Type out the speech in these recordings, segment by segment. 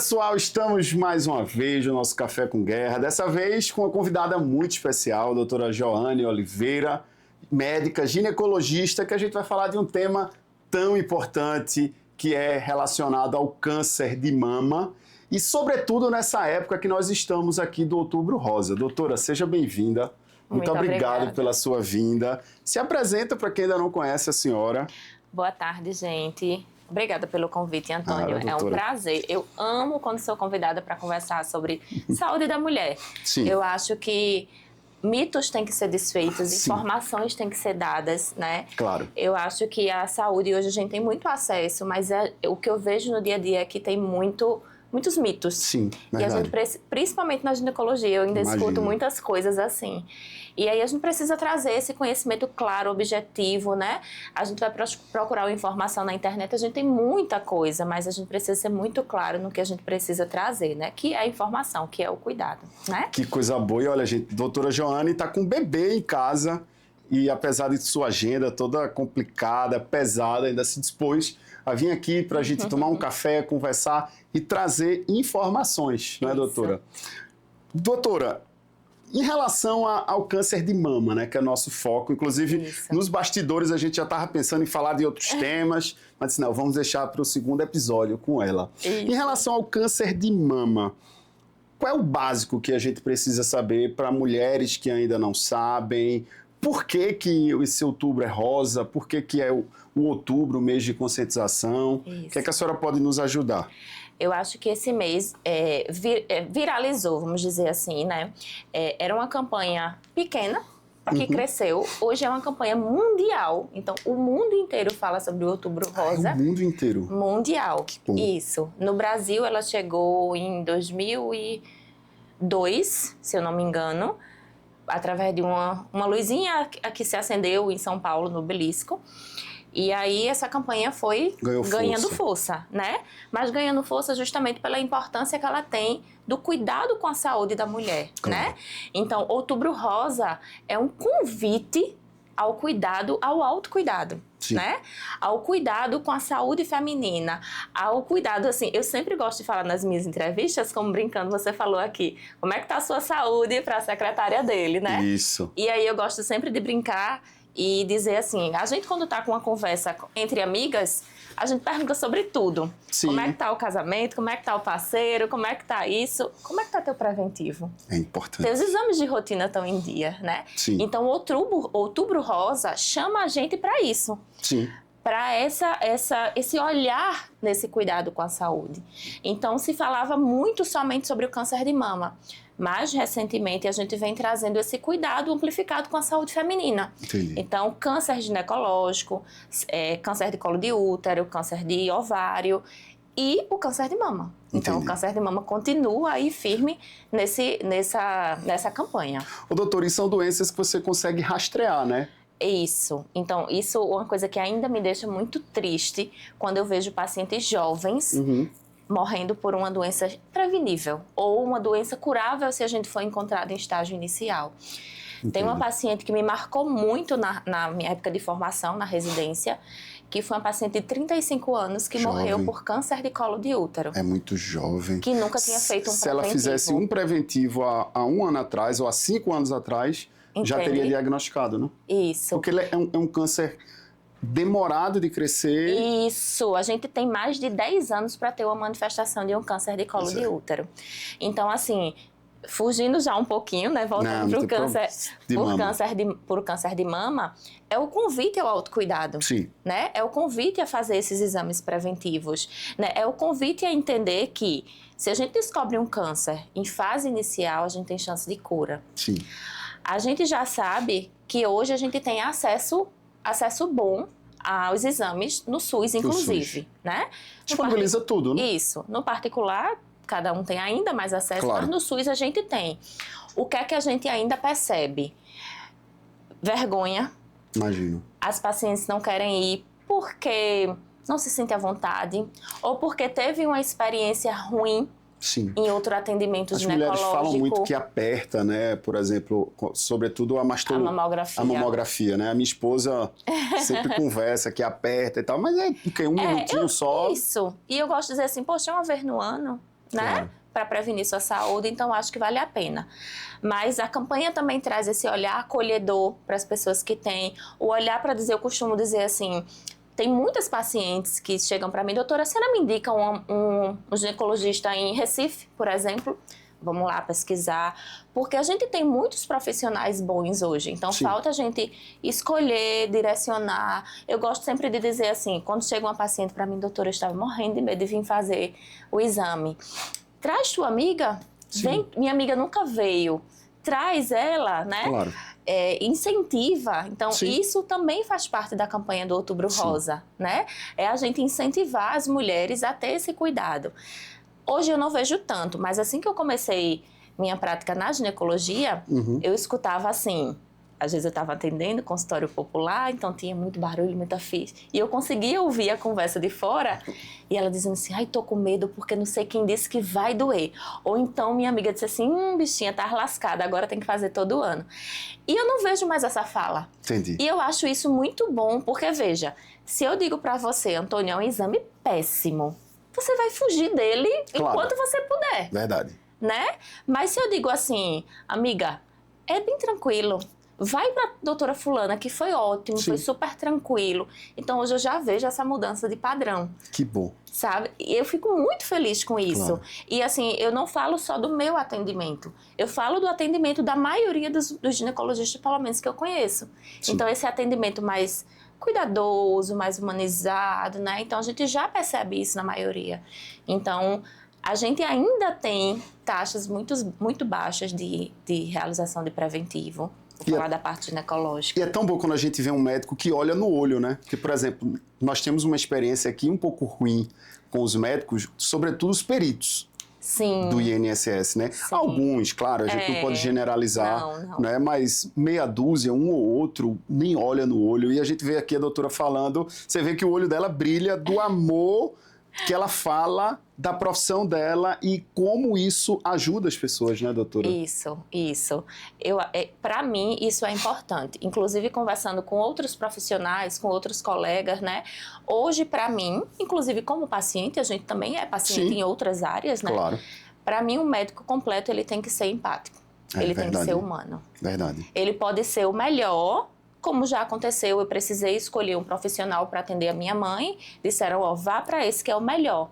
pessoal, estamos mais uma vez no nosso Café com Guerra, dessa vez com uma convidada muito especial, a doutora Joane Oliveira, médica ginecologista, que a gente vai falar de um tema tão importante que é relacionado ao câncer de mama e, sobretudo, nessa época que nós estamos aqui do Outubro Rosa. Doutora, seja bem-vinda. Muito obrigado pela sua vinda. Se apresenta para quem ainda não conhece a senhora. Boa tarde, gente. Obrigada pelo convite, Antônio. É um prazer. Eu amo quando sou convidada para conversar sobre saúde da mulher. Sim. Eu acho que mitos têm que ser desfeitos, informações têm que ser dadas, né? Claro. Eu acho que a saúde, hoje a gente tem muito acesso, mas o que eu vejo no dia a dia é que tem muitos mitos. Sim, verdade. E a gente, principalmente na ginecologia, eu ainda escuto muitas coisas assim. E aí a gente precisa trazer esse conhecimento claro, objetivo, né? A gente vai procurar informação na internet, a gente tem muita coisa, mas a gente precisa ser muito claro no que a gente precisa trazer, né? Que é a informação, que é o cuidado, né? Que coisa boa. E olha, gente, doutora Joane está com um bebê em casa e apesar de sua agenda toda complicada, pesada, ainda se dispôs a vir aqui para a gente tomar um café, conversar e trazer informações, não é, doutora? Doutora, em relação ao câncer de mama, né, que é o nosso foco, inclusive nos bastidores a gente já estava pensando em falar de outros temas, mas disse, não, vamos deixar para o segundo episódio com ela. Em relação ao câncer de mama, qual é o básico que a gente precisa saber para mulheres que ainda não sabem? Por que esse outubro é rosa? Por que é o outubro, o mês de conscientização? O que é que a senhora pode nos ajudar? Eu acho que esse mês viralizou, vamos dizer assim, né? Era uma campanha pequena, que cresceu. Hoje é uma campanha mundial. Então, o mundo inteiro fala sobre o Outubro Rosa. O mundo inteiro? Mundial. Que bom. Isso. No Brasil, ela chegou em 2002, se eu não me engano, através de uma luzinha que se acendeu em São Paulo, no Obelisco. E aí essa campanha foi ganhando força, né? Mas ganhando força justamente pela importância que ela tem do cuidado com a saúde da mulher, né? Então, Outubro Rosa é um convite ao cuidado, ao autocuidado, né? Ao cuidado com a saúde feminina, ao cuidado, assim, eu sempre gosto de falar nas minhas entrevistas, como brincando, você falou aqui, como é que tá a sua saúde para a secretária dele, né? Isso. E aí eu gosto sempre de brincar e dizer assim, a gente quando tá com uma conversa entre amigas, a gente pergunta sobre tudo. Sim. Como é que tá o casamento, como é que tá o parceiro, como é que tá isso, como é que tá teu preventivo? É importante. Teus exames de rotina estão em dia, né? Sim. Então, Outubro Rosa chama a gente para isso. Sim. Para esse olhar nesse cuidado com a saúde. Então, se falava muito somente sobre o câncer de mama. Mais recentemente, a gente vem trazendo esse cuidado amplificado com a saúde feminina. Entendi. Então, câncer ginecológico, câncer de colo de útero, câncer de ovário e o câncer de mama. Então, o câncer de mama continua aí firme nessa campanha. Ô, doutor, e são doenças que você consegue rastrear, né? Isso. Então, isso é uma coisa que ainda me deixa muito triste quando eu vejo pacientes jovens morrendo por uma doença prevenível ou uma doença curável se a gente for encontrado em estágio inicial. Entendi. Tem uma paciente que me marcou muito na minha época de formação, na residência, que foi uma paciente de 35 anos que morreu por câncer de colo de útero. É muito jovem. Que nunca tinha feito um preventivo. Se ela fizesse um preventivo há 1 ano atrás ou há 5 anos atrás, já teria diagnosticado, né? Isso. Porque ele é um câncer demorado de crescer. Isso. A gente tem mais de 10 anos para ter uma manifestação de um câncer de colo de útero. Então, assim, fugindo já um pouquinho, né? Voltando para o câncer de mama, é o convite ao autocuidado. Sim. Né? É o convite a fazer esses exames preventivos. Né? É o convite a entender que se a gente descobre um câncer em fase inicial, a gente tem chance de cura. Sim. A gente já sabe que hoje a gente tem acesso bom aos exames no SUS, inclusive, né? Disponibiliza tudo, né? Isso. No particular, cada um tem ainda mais acesso, claro. Mas no SUS a gente tem. O que é que a gente ainda percebe? Vergonha. Imagino. As pacientes não querem ir porque não se sentem à vontade ou porque teve uma experiência ruim. Sim. Em outro atendimento ginecológico. As mulheres falam muito que aperta, né? Por exemplo, sobretudo a mamografia. A mamografia, né? A minha esposa sempre conversa que aperta e tal, mas é porque um minutinho só. Isso. E eu gosto de dizer assim, poxa, uma vez no ano, né? Claro. Para prevenir sua saúde, então acho que vale a pena. Mas a campanha também traz esse olhar acolhedor para as pessoas que têm, o olhar para dizer, eu costumo dizer assim, tem muitas pacientes que chegam para mim, doutora, a senhora me indica um ginecologista em Recife, por exemplo? Vamos lá pesquisar, porque a gente tem muitos profissionais bons hoje, então Sim. falta a gente escolher, direcionar. Eu gosto sempre de dizer assim, quando chega uma paciente para mim, doutora, eu estava morrendo de medo de vir fazer o exame. Traz tua amiga, vem, minha amiga nunca veio, traz ela, né? Claro. Incentiva. Então, Sim. isso também faz parte da campanha do Outubro Rosa, né? É a gente incentivar as mulheres a ter esse cuidado. Hoje eu não vejo tanto, mas assim que eu comecei minha prática na ginecologia, eu escutava assim, às vezes eu estava atendendo consultório popular, então tinha muito barulho, muita ficha, e eu conseguia ouvir a conversa de fora, e ela dizendo assim, ai, tô com medo porque não sei quem disse que vai doer. Ou então minha amiga disse assim, bichinha, tá lascada, agora tem que fazer todo ano. E eu não vejo mais essa fala. Entendi. E eu acho isso muito bom, porque veja, se eu digo pra você, Antônio, é um exame péssimo, você vai fugir dele enquanto você puder. Verdade. Né? Mas se eu digo assim, amiga, é bem tranquilo, vai pra doutora fulana, que foi ótimo, Sim. foi super tranquilo. Então hoje eu já vejo essa mudança de padrão. Que bom. Sabe? E eu fico muito feliz com isso. Claro. E assim, eu não falo só do meu atendimento. Eu falo do atendimento da maioria dos ginecologistas, pelo menos, que eu conheço. Sim. Então esse atendimento mais cuidadoso, mais humanizado, né? Então a gente já percebe isso na maioria. Então a gente ainda tem taxas muito baixas de realização de preventivo. Vou falar da parte ginecológica. E é tão bom quando a gente vê um médico que olha no olho, né? Porque, por exemplo, nós temos uma experiência aqui um pouco ruim com os médicos, sobretudo os peritos. Sim. Do INSS, né? Sim. Alguns, claro, a gente não pode generalizar, não. né? Mas meia dúzia, um ou outro, nem olha no olho. E a gente vê aqui a doutora falando, você vê que o olho dela brilha do amor que ela fala da profissão dela e como isso ajuda as pessoas, né, doutora? Isso. Para mim, isso é importante. Inclusive, conversando com outros profissionais, com outros colegas, né? Hoje, para mim, inclusive como paciente, a gente também é paciente Sim. em outras áreas, né? Claro. Para mim, um médico completo, ele tem que ser empático. Ele tem que ser humano. Verdade. Ele pode ser o melhor, como já aconteceu, eu precisei escolher um profissional para atender a minha mãe, disseram, ó, vá para esse que é o melhor.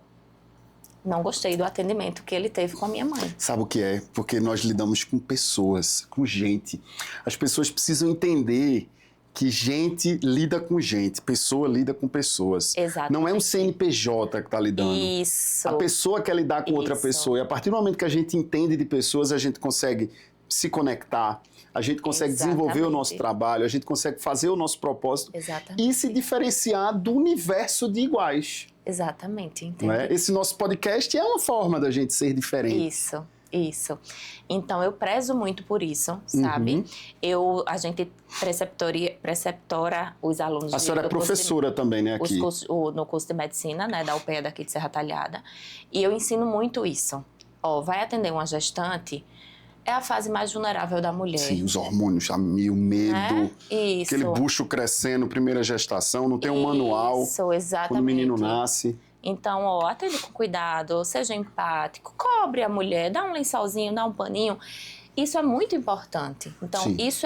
Não gostei do atendimento que ele teve com a minha mãe. Sabe o que é? Porque nós lidamos com pessoas, com gente. As pessoas precisam entender que gente lida com gente, pessoa lida com pessoas. Exatamente. Não é um CNPJ que está lidando. Isso. A pessoa quer lidar com outra pessoa. E a partir do momento que a gente entende de pessoas, a gente consegue se conectar, a gente consegue desenvolver o nosso trabalho, a gente consegue fazer o nosso propósito e se diferenciar do universo de iguais. Exatamente, entendi. Não é? Esse nosso podcast é uma forma da gente ser diferente. Isso. Então, eu prezo muito por isso, sabe? A gente preceptora os alunos... A senhora é professora também, né, aqui? No curso de medicina, né, da UPE daqui de Serra Talhada. E eu ensino muito isso. Ó, vai atender uma gestante... É a fase mais vulnerável da mulher. Sim, os hormônios, o medo, Isso. aquele bucho crescendo, primeira gestação, não tem um manual. Isso, exatamente. Quando o menino nasce. Então, ó, atende com cuidado, seja empático, cobre a mulher, dá um lençolzinho, dá um paninho. Isso é muito importante. Então, isso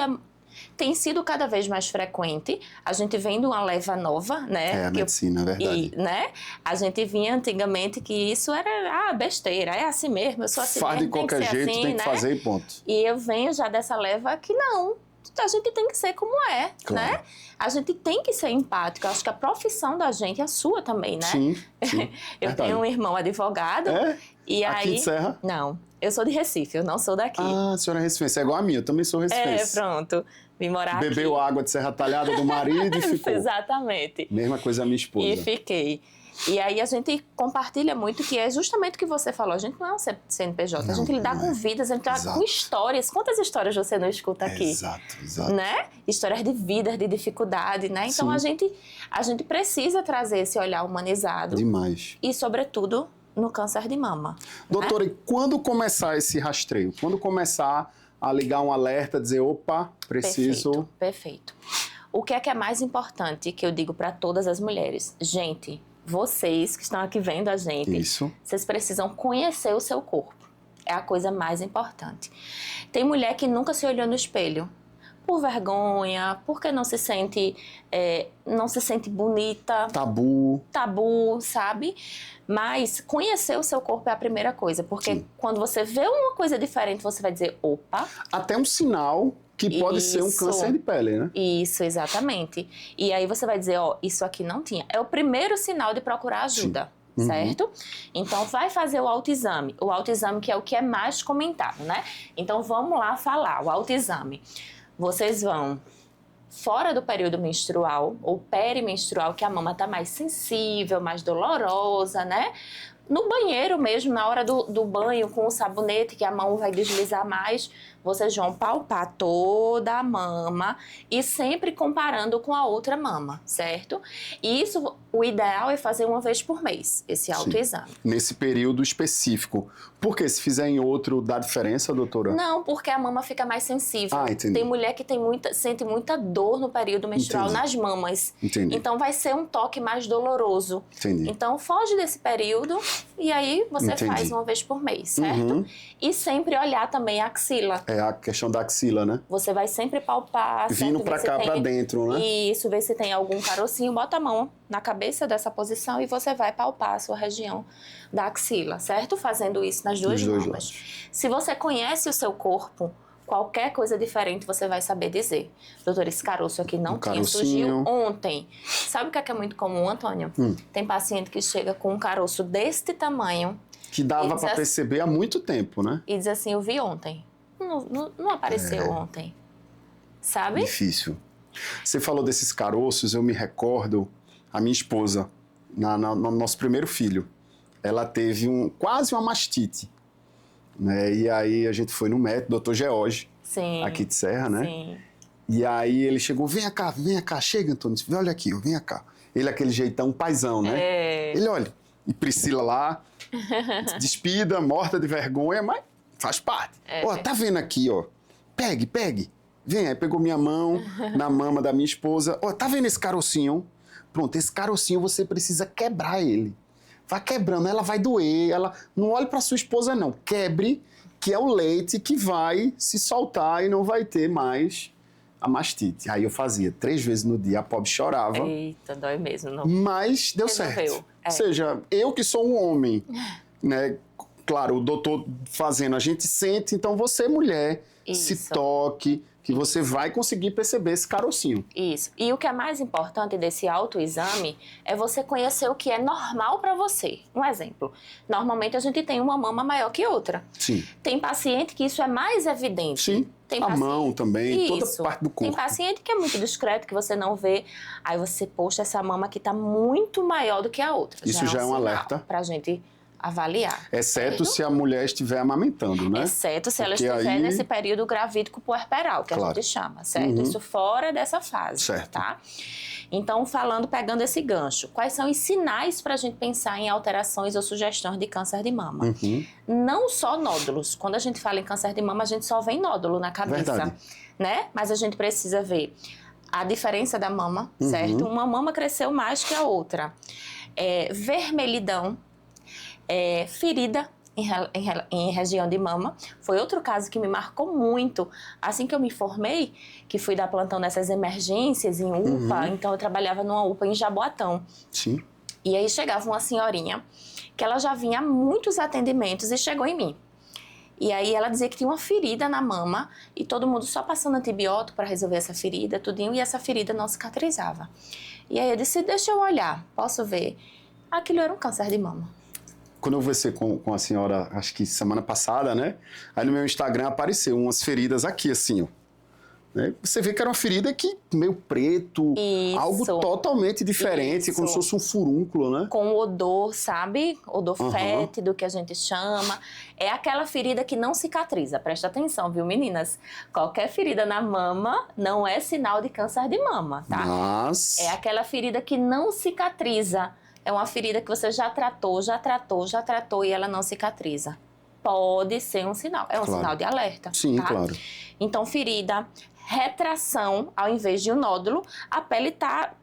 tem sido cada vez mais frequente. A gente vem de uma leva nova, né? É a medicina, é verdade. Né? A gente vinha antigamente que isso era besteira, é assim mesmo, eu sou assim Faz mesmo, de qualquer jeito, assim, tem que né? fazer e ponto. E eu venho já dessa leva que não, a gente tem que ser como é, claro. né? A gente tem que ser empático. Eu acho que a profissão da gente é a sua também, né? Sim. Eu tenho um irmão advogado. E aqui aí... de Serra? Não, eu sou de Recife, eu não sou daqui. Ah, a senhora é recifense, é igual a minha, eu também sou recifense. Pronto. Vim morar aqui. Bebeu água de Serra Talhada do marido e ficou. Exatamente. Mesma coisa a minha esposa. E fiquei. E aí a gente compartilha muito, que é justamente o que você falou. A gente não é um CNPJ, a gente lidar com vidas, a gente lidar com histórias. Quantas histórias você não escuta aqui? Exato. Né? Histórias de vidas, de dificuldade, né? Então a gente precisa trazer esse olhar humanizado. Demais. E, sobretudo, no câncer de mama. Doutora, né? e quando começar esse rastreio? Quando começar a ligar um alerta, dizer, opa, preciso... Perfeito. O que é mais importante que eu digo para todas as mulheres? Gente, vocês que estão aqui vendo a gente, Isso. vocês precisam conhecer o seu corpo. É a coisa mais importante. Tem mulher que nunca se olhou no espelho. Por vergonha, porque não se sente bonita. Tabu, sabe? Mas conhecer o seu corpo é a primeira coisa, porque Sim. quando você vê uma coisa diferente, você vai dizer, opa. Até um sinal que pode ser um câncer de pele, né? Isso, exatamente. E aí você vai dizer, ó, isso aqui não tinha. É o primeiro sinal de procurar ajuda. Sim. Certo? Então, vai fazer o autoexame. O autoexame que é o que é mais comentado, né? Então, vamos lá falar. O autoexame. Vocês vão fora do período menstrual ou perimenstrual, que a mama tá mais sensível, mais dolorosa, né? No banheiro mesmo, na hora do banho, com o sabonete, que a mão vai deslizar mais, vocês vão palpar toda a mama e sempre comparando com a outra mama, certo? E isso, o ideal é fazer uma vez por mês, esse autoexame. Sim. Nesse período específico. Porque se fizer em outro, dá diferença, doutora? Não, porque a mama fica mais sensível. Entendi. Tem mulher que sente muita dor no período menstrual nas mamas. Entendi. Então vai ser um toque mais doloroso. Entendi. Então foge desse período e aí você faz uma vez por mês, certo? E sempre olhar também a axila. É a questão da axila, né? Você vai sempre palpar. Vindo pra cá, pra dentro, né? Isso, ver se tem algum carocinho. Bota a mão na cabeça dessa posição e você vai palpar a sua região da axila, certo? Fazendo isso nas duas mamas. Se você conhece o seu corpo, qualquer coisa diferente você vai saber dizer. Doutor, esse caroço aqui não tinha, surgiu ontem. Sabe o que é muito comum, Antônio? Tem paciente que chega com um caroço deste tamanho. Que dava pra perceber há muito tempo, né? E diz assim, eu vi ontem. Não apareceu ontem. Sabe? Difícil. Você falou desses caroços, eu me recordo, a minha esposa, no nosso primeiro filho, ela teve quase uma mastite. Né? E aí a gente foi no médico, doutor George, aqui de Serra, né? Sim. E aí ele chegou, vem cá, chega, Antônio, olha aqui, vem cá. Ele aquele jeitão paizão, né? Ele, olha, e Priscila lá, despida, morta de vergonha, mas faz parte. Ó, tá vendo aqui, ó, pegue. Vem, aí pegou minha mão na mama da minha esposa, ó, tá vendo esse carocinho? Pronto, esse carocinho você precisa quebrar ele. Vai quebrando, ela vai doer, ela não olhe para sua esposa não, quebre, que é o leite que vai se soltar e não vai ter mais a mastite. Aí eu fazia 3 vezes no dia, a pobre chorava. Eita, dói mesmo. Não. Mas deu certo. Ou seja, eu que sou um homem, né, claro, o doutor fazendo, a gente sente, então você, mulher, se toque, que você vai conseguir perceber esse carocinho. Isso. E o que é mais importante desse autoexame é você conhecer o que é normal para você. Um exemplo. Normalmente a gente tem uma mama maior que outra. Sim. Tem paciente que isso é mais evidente. Sim. Tem a mão também, toda parte do corpo. Tem paciente que é muito discreto, que você não vê. Aí você, poxa, essa mama aqui tá muito maior do que a outra. Isso já é um alerta. Pra gente avaliar. Exceto se a mulher estiver amamentando, né? Exceto se ela estiver nesse período gravídico puerperal, que a gente chama, certo? Isso fora dessa fase, tá? Então, pegando esse gancho, quais são os sinais para a gente pensar em alterações ou sugestões de câncer de mama? Não só nódulos. Quando a gente fala em câncer de mama, a gente só vê nódulo na cabeça, né? Mas a gente precisa ver a diferença da mama, certo? Uma mama cresceu mais que a outra. Vermelhidão, ferida em região de mama. Foi outro caso que me marcou muito. Assim que eu me formei, que fui dar plantão nessas emergências em UPA, então eu trabalhava numa UPA em Jaboatão. Sim. E aí chegava uma senhorinha, que ela já vinha há muitos atendimentos e chegou em mim. E aí ela dizia que tinha uma ferida na mama e todo mundo só passando antibiótico para resolver essa ferida, tudinho, e essa ferida não cicatrizava. E aí eu disse, deixa eu olhar, posso ver? Aquilo era um câncer de mama. Quando eu conversei com a senhora, acho que semana passada, né? Aí no meu Instagram apareceu umas feridas aqui, assim, ó. Né? Você vê que era uma ferida que meio preto, algo totalmente diferente, como se fosse um furúnculo, né? Com odor, sabe? Odor fétido, que a gente chama. É aquela ferida que não cicatriza. Presta atenção, viu, meninas? Qualquer ferida na mama não é sinal de câncer de mama, tá? Mas... é aquela ferida que não cicatriza. É uma ferida que você já tratou e ela não cicatriza. Pode ser um sinal. É um sinal de alerta. Sim, tá? claro. Então, ferida, retração, ao invés de um nódulo, a pele tá...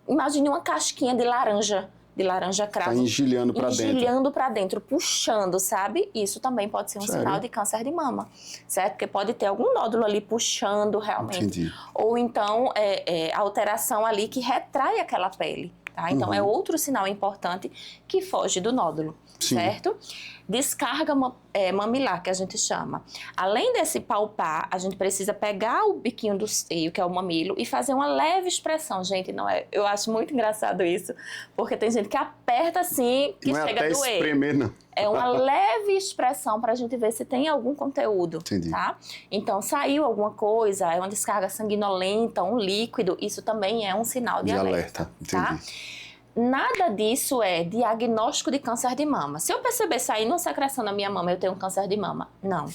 Imagine uma casquinha de laranja de laranja cravo. Tá engelhando para dentro. Engelhando para dentro, puxando, sabe? Isso também pode ser um sinal de câncer de mama, certo? Porque pode ter algum nódulo ali puxando realmente. Entendi. Ou então, alteração ali que retrai aquela pele, tá? Então, é outro sinal importante que foge do nódulo. Sim. Certo? Descarga mamilar, que a gente chama. Além desse palpar, a gente precisa pegar o biquinho do seio, que é o mamilo, e fazer uma leve expressão. Gente, não é? Eu acho muito engraçado isso, porque tem gente que aperta assim, que não chega é a até doer. espremer, não. É uma leve expressão para a gente ver se tem algum conteúdo. Entendi. Tá? Então, saiu alguma coisa, é uma descarga sanguinolenta, um líquido, isso também é um sinal de alerta. Entendi. Tá? Nada disso é diagnóstico de câncer de mama. Se eu perceber sair uma secreção na minha mama, eu tenho um câncer de mama. Não.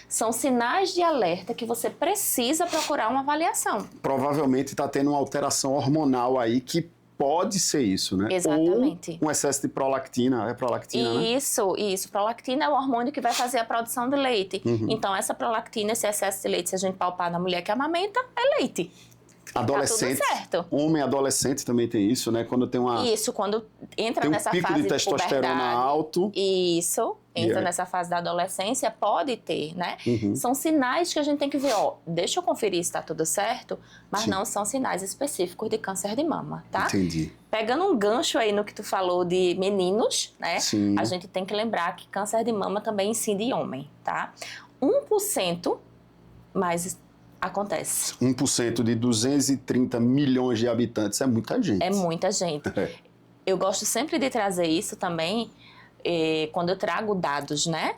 São sinais de alerta que você precisa procurar uma avaliação. Provavelmente está tendo uma alteração hormonal aí que pode ser isso, né? Exatamente. Ou um excesso de prolactina. É prolactina, né? Isso. Prolactina é o hormônio que vai fazer a produção de leite. Então, essa prolactina, esse excesso de leite, se a gente palpar na mulher que amamenta, é leite. Adolescente, tá tudo certo. Homem adolescente também tem isso, né? Quando tem uma... Isso, quando entra tem um nessa pico fase de testosterona puberdade, alto. Isso, entra nessa fase da adolescência, pode ter, né? São sinais que a gente tem que ver, ó, deixa eu conferir se tá tudo certo, mas não são sinais específicos de câncer de mama, tá? Entendi. Pegando um gancho aí no que tu falou de meninos, né? Sim. A gente tem que lembrar que câncer de mama também incide homem, tá? 1%, mas acontece. 1% de 230 milhões de habitantes é muita gente. É muita gente. Eu gosto sempre de trazer isso também quando eu trago dados, né?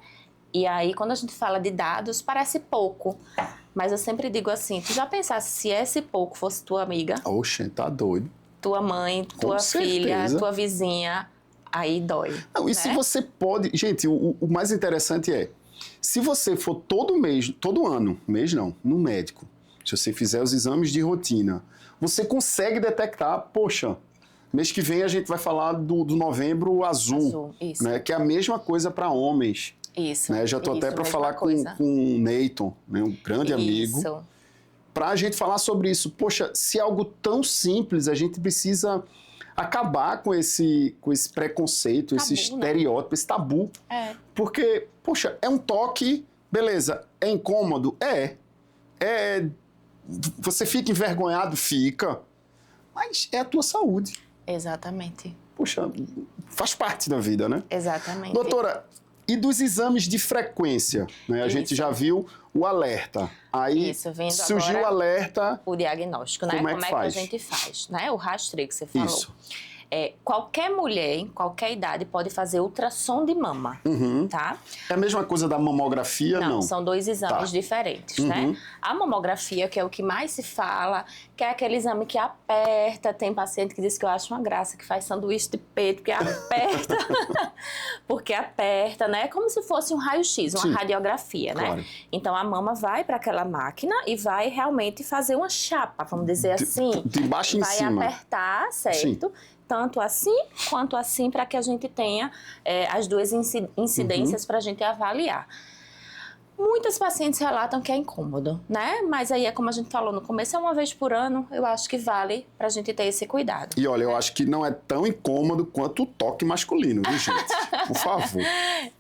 E aí, quando a gente fala de dados, parece pouco. Mas eu sempre digo assim, tu já pensasse se esse pouco fosse tua amiga? Oxe, tá doido. Tua mãe, tua filha, tua vizinha, aí dói. Não, e né? se você pode... Gente, o mais interessante é, se você for todo mês, todo ano, mês não, no médico, se você fizer os exames de rotina, você consegue detectar, poxa, mês que vem a gente vai falar do novembro azul, isso. Né, que é a mesma coisa para homens. Isso. Né, já estou até para falar com o Neyton, né, um grande amigo, para a gente falar sobre isso. Poxa, se é algo tão simples, a gente precisa acabar com esse preconceito, esse estereótipo, esse tabu. Porque, poxa, é um toque, beleza, é incômodo? Você fica envergonhado? Fica. Mas é a tua saúde. Exatamente. Poxa, faz parte da vida, né? Exatamente. Doutora, e dos exames de frequência? Né? A gente já viu o alerta. Aí surgiu o alerta. O diagnóstico, né? Como é que a gente faz? Né? O rastreio que você falou. Isso. Qualquer mulher, em qualquer idade, pode fazer ultrassom de mama, tá? É a mesma coisa da mamografia, não? Não, são dois exames diferentes, né? A mamografia, que é o que mais se fala, que é aquele exame que aperta. Tem paciente que diz que eu acho uma graça, que faz sanduíche de peito, porque aperta. Porque aperta, né? É como se fosse um raio-x, uma radiografia, né? Claro. Então, a mama vai para aquela máquina e vai realmente fazer uma chapa, vamos dizer assim. De baixo em cima. Vai apertar, certo? Tanto assim quanto assim, para que a gente tenha as duas incidências para a gente avaliar. Muitas pacientes relatam que é incômodo, né? Mas aí é como a gente falou no começo, é uma vez por ano, eu acho que vale pra gente ter esse cuidado. E olha, eu acho que não é tão incômodo quanto o toque masculino, viu, gente? Por favor.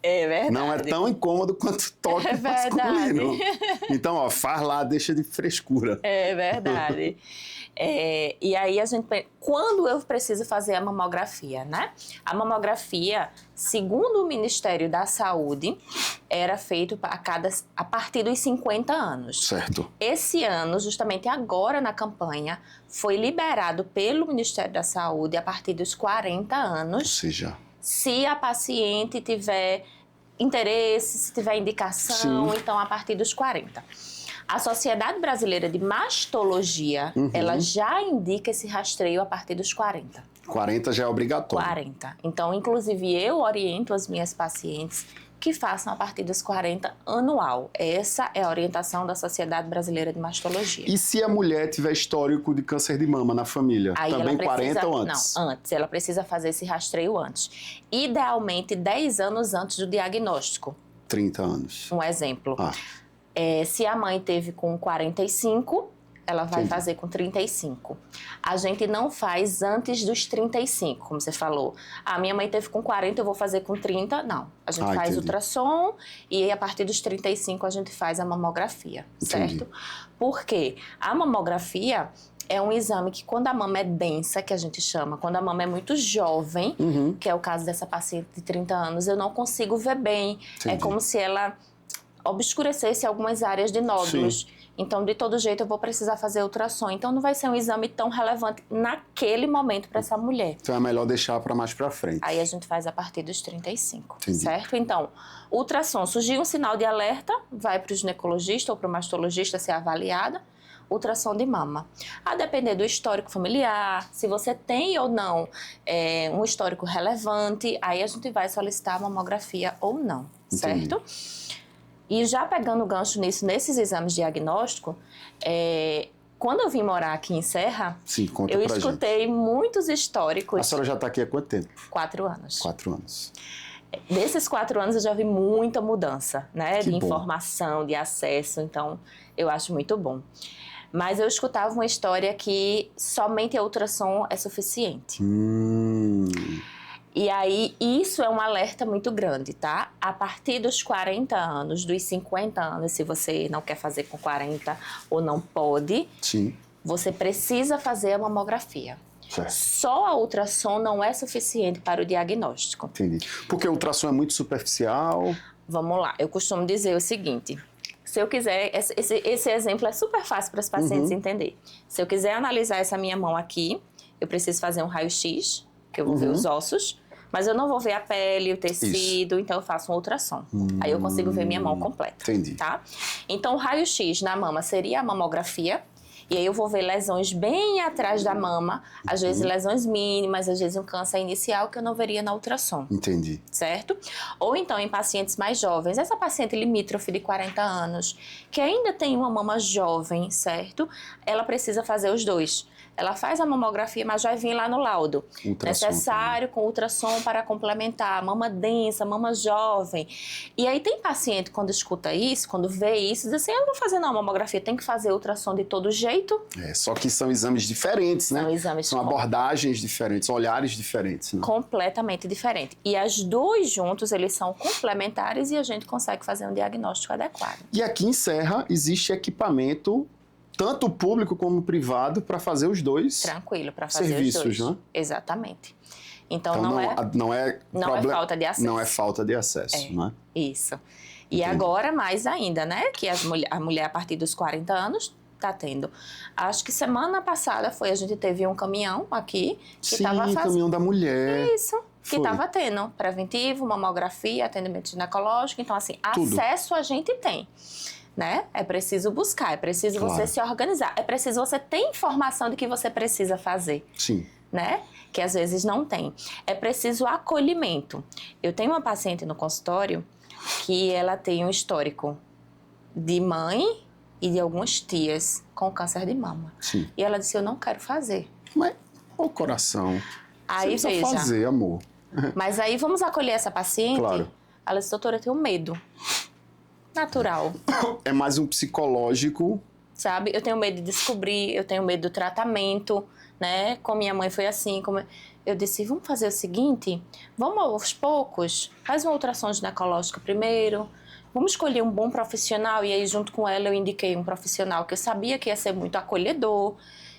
É verdade. Não é tão incômodo quanto o toque masculino. Então, ó, faz lá, deixa de frescura. É verdade. E aí quando eu preciso fazer a mamografia, né? A mamografia, segundo o Ministério da Saúde, era feito a partir dos 50 anos. Certo. Esse ano, justamente agora na campanha, foi liberado pelo Ministério da Saúde a partir dos 40 anos. Ou seja, se a paciente tiver interesse, se tiver indicação, então a partir dos 40. A Sociedade Brasileira de Mastologia, ela já indica esse rastreio a partir dos 40. 40 já é obrigatório. 40. Então, inclusive, eu oriento as minhas pacientes que façam a partir dos 40 anual. Essa é a orientação da Sociedade Brasileira de Mastologia. E se a mulher tiver histórico de câncer de mama na família? Aí também ela precisa, 40 ou antes? Não, antes. Ela precisa fazer esse rastreio antes. Idealmente, 10 anos antes do diagnóstico. 30 anos. Um exemplo. Se a mãe teve com 45, ela vai fazer com 35. A gente não faz antes dos 35, como você falou. A minha mãe teve com 40, eu vou fazer com 30. Não. A gente faz ultrassom e aí, a partir dos 35 a gente faz a mamografia, certo? Por quê? A mamografia é um exame que, quando a mama é densa, que a gente chama, quando a mama é muito jovem, que é o caso dessa paciente de 30 anos, eu não consigo ver bem. É como se ela obscurecesse algumas áreas de nódulos. Então, de todo jeito, eu vou precisar fazer ultrassom. Então, não vai ser um exame tão relevante naquele momento para essa mulher. Então, é melhor deixar para mais para frente. Aí, a gente faz a partir dos 35, certo? Então, ultrassom, surgiu um sinal de alerta, vai para o ginecologista ou para o mastologista ser avaliada. Ultrassom de mama. A depender do histórico familiar, se você tem ou não um histórico relevante, aí a gente vai solicitar a mamografia ou não, certo? E já pegando o gancho nisso, nesses exames diagnósticos, quando eu vim morar aqui em Serra, eu escutei muitos históricos. A senhora já está aqui há quanto tempo? 4 anos. 4 anos. Desses 4 anos eu já vi muita mudança, né? De informação, de acesso, então eu acho muito bom. Mas eu escutava uma história que somente a ultrassom é suficiente. E aí, isso é um alerta muito grande, tá? A partir dos 40 anos, dos 50 anos, se você não quer fazer com 40 ou não pode, você precisa fazer a mamografia. Só a ultrassom não é suficiente para o diagnóstico. Entendi. Porque a ultrassom é muito superficial? Vamos lá, eu costumo dizer o seguinte... Se eu quiser, esse exemplo é super fácil para os pacientes entenderem. Se eu quiser analisar essa minha mão aqui, eu preciso fazer um raio-x, que eu vou ver os ossos, mas eu não vou ver a pele, o tecido, então eu faço um ultrassom. Aí eu consigo ver minha mão completa. Tá? Então, o raio-x na mama seria a mamografia, e aí eu vou ver lesões bem atrás da mama, às vezes lesões mínimas, às vezes um câncer inicial que eu não veria na ultrassom. Entendi. Certo? Ou então em pacientes mais jovens, essa paciente limítrofe de 40 anos, que ainda tem uma mama jovem, certo? Ela precisa fazer os dois. Ela faz a mamografia, mas vai vir lá no laudo. Necessário com ultrassom para complementar, mama densa, mama jovem. E aí tem paciente, quando escuta isso, quando vê isso, diz assim, eu não vou fazer não, mamografia, tem que fazer ultrassom de todo jeito. Só que são exames diferentes, né? São abordagens diferentes, olhares diferentes. Né? Completamente diferente. E as dois juntos, eles são complementares e a gente consegue fazer um diagnóstico adequado. E aqui em Serra existe equipamento, tanto público como privado, para fazer os dois. Tranquilo, para fazer serviços, os dois. Né? Exatamente. Então não é falta de acesso. Não é falta de acesso, né? Isso. E agora mais ainda, né? Que a mulher a partir dos 40 anos está tendo. Acho que semana passada a gente teve um caminhão aqui que estava fazendo. Caminhão da mulher. Isso. Que estava tendo preventivo, mamografia, atendimento ginecológico. Então, assim, acesso a gente tem. Né? É preciso buscar, é preciso você se organizar, é preciso você ter informação do que você precisa fazer. Né? Que às vezes não tem. É preciso acolhimento. Eu tenho uma paciente no consultório que ela tem um histórico de mãe e de algumas tias com câncer de mama. E ela disse, eu não quero fazer. Mas, o coração. Aí você precisa fazer, amor. Mas aí vamos acolher essa paciente? Ela disse, doutora, eu tenho medo. Natural. É mais um psicológico. Sabe? Eu tenho medo de descobrir, eu tenho medo do tratamento, né? Com minha mãe foi assim. Eu disse, vamos fazer o seguinte, vamos aos poucos, faz uma ultrassom ginecológica primeiro, vamos escolher um bom profissional. E aí, junto com ela, eu indiquei um profissional que eu sabia que ia ser muito acolhedor.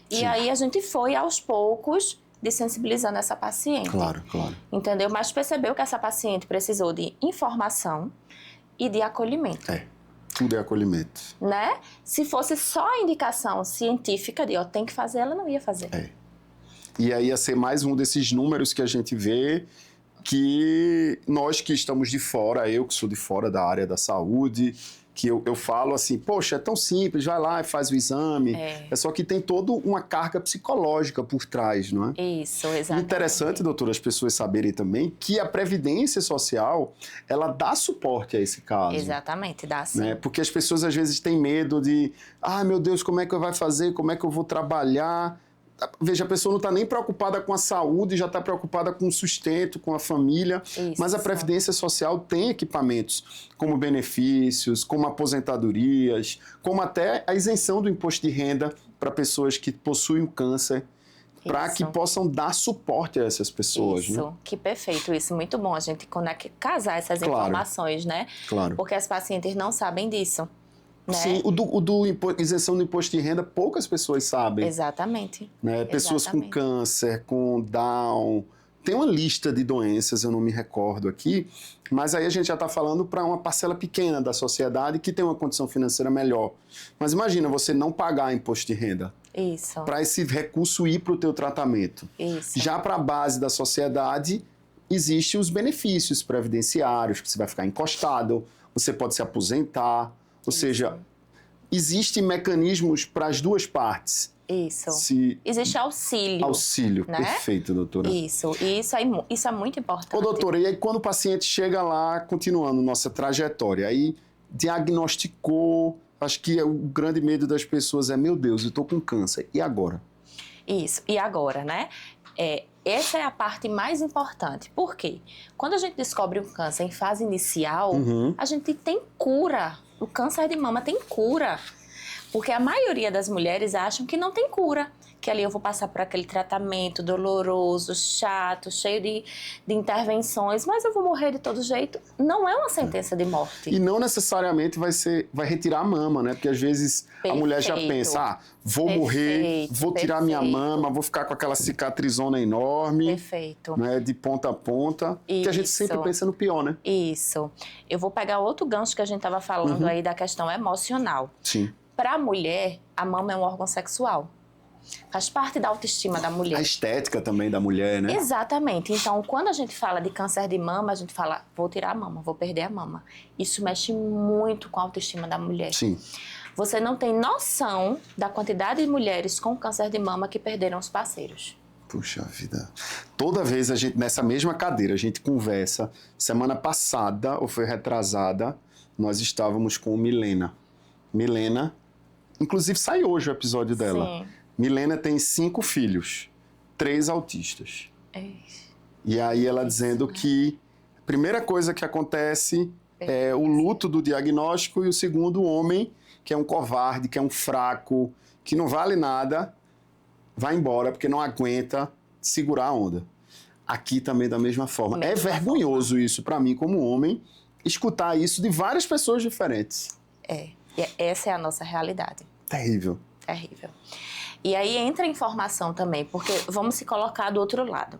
E aí, a gente foi aos poucos desensibilizando essa paciente. Claro. Entendeu? Mas percebeu que essa paciente precisou de informação e de acolhimento. Tudo é acolhimento. Né? Se fosse só a indicação científica de, tem que fazer, ela não ia fazer. E aí ia ser mais um desses números que a gente vê que nós que estamos de fora, eu que sou de fora da área da saúde, que eu falo assim, poxa, é tão simples, vai lá e faz o exame. É só que tem toda uma carga psicológica por trás, não é? Isso, exatamente. Interessante, doutora, as pessoas saberem também que a Previdência Social, ela dá suporte a esse caso. Exatamente, dá sim. Né? Porque as pessoas às vezes têm medo de, meu Deus, como é que eu vou fazer, como é que eu vou trabalhar? Veja, a pessoa não está nem preocupada com a saúde, já está preocupada com o sustento, com a família. Isso. Mas a Previdência Social tem equipamentos como benefícios, como aposentadorias, como até a isenção do imposto de renda para pessoas que possuem câncer, para que possam dar suporte a essas pessoas. Isso, né? Que perfeito, isso, muito bom a gente casar essas informações, né? Claro. Porque as pacientes não sabem disso. Né? Sim, isenção do imposto de renda, poucas pessoas sabem. Exatamente. Né? Pessoas com câncer, com Down. Tem uma lista de doenças, eu não me recordo aqui, mas aí a gente já está falando para uma parcela pequena da sociedade que tem uma condição financeira melhor. Mas imagina você não pagar imposto de renda. Isso. Para esse recurso ir para o teu tratamento. Isso. Já para a base da sociedade, existem os benefícios previdenciários, que você vai ficar encostado, você pode se aposentar, ou seja, existem mecanismos para as duas partes. Isso. Se... Existe auxílio. Auxílio, né? Perfeito, doutora. Isso, e isso é muito importante. Ô, doutora, e aí quando o paciente chega lá, continuando nossa trajetória, aí diagnosticou, acho que o grande medo das pessoas é, meu Deus, eu estou com câncer, e agora? Isso, e agora, né? Essa é a parte mais importante. Por quê? Quando a gente descobre um câncer em fase inicial, a gente tem cura. O câncer de mama tem cura. Porque a maioria das mulheres acham que não tem cura. Que ali eu vou passar por aquele tratamento doloroso, chato, cheio de intervenções, mas eu vou morrer de todo jeito. Não é uma sentença de morte. E não necessariamente vai retirar a mama, né? Porque às vezes a mulher já pensa, vou morrer, vou tirar minha mama, vou ficar com aquela cicatrizona enorme. Perfeito. Né? De ponta a ponta. Que a gente sempre pensa no pior, né? Isso. Eu vou pegar outro gancho que a gente estava falando aí da questão emocional. Sim. Para a mulher, a mama é um órgão sexual. Faz parte da autoestima da mulher. A estética também da mulher, né? Exatamente. Então, quando a gente fala de câncer de mama, a gente fala, vou tirar a mama, vou perder a mama. Isso mexe muito com a autoestima da mulher. Sim. Você não tem noção da quantidade de mulheres com câncer de mama que perderam os parceiros. Puxa vida. Toda vez a gente, nessa mesma cadeira, a gente conversa. Semana passada, ou foi retrasada, nós estávamos com Milena. Milena, inclusive sai hoje o episódio dela. Sim. Milena tem 5 filhos, 3 autistas. E aí ela dizendo que a primeira coisa que acontece é o luto do diagnóstico e o segundo, o homem, que é um covarde, que é um fraco, que não vale nada, vai embora porque não aguenta segurar a onda. Aqui também da mesma forma. É vergonhoso isso para mim como homem, escutar isso de várias pessoas diferentes. E essa é a nossa realidade. Terrível. Terrível. E aí entra a informação também, porque vamos se colocar do outro lado.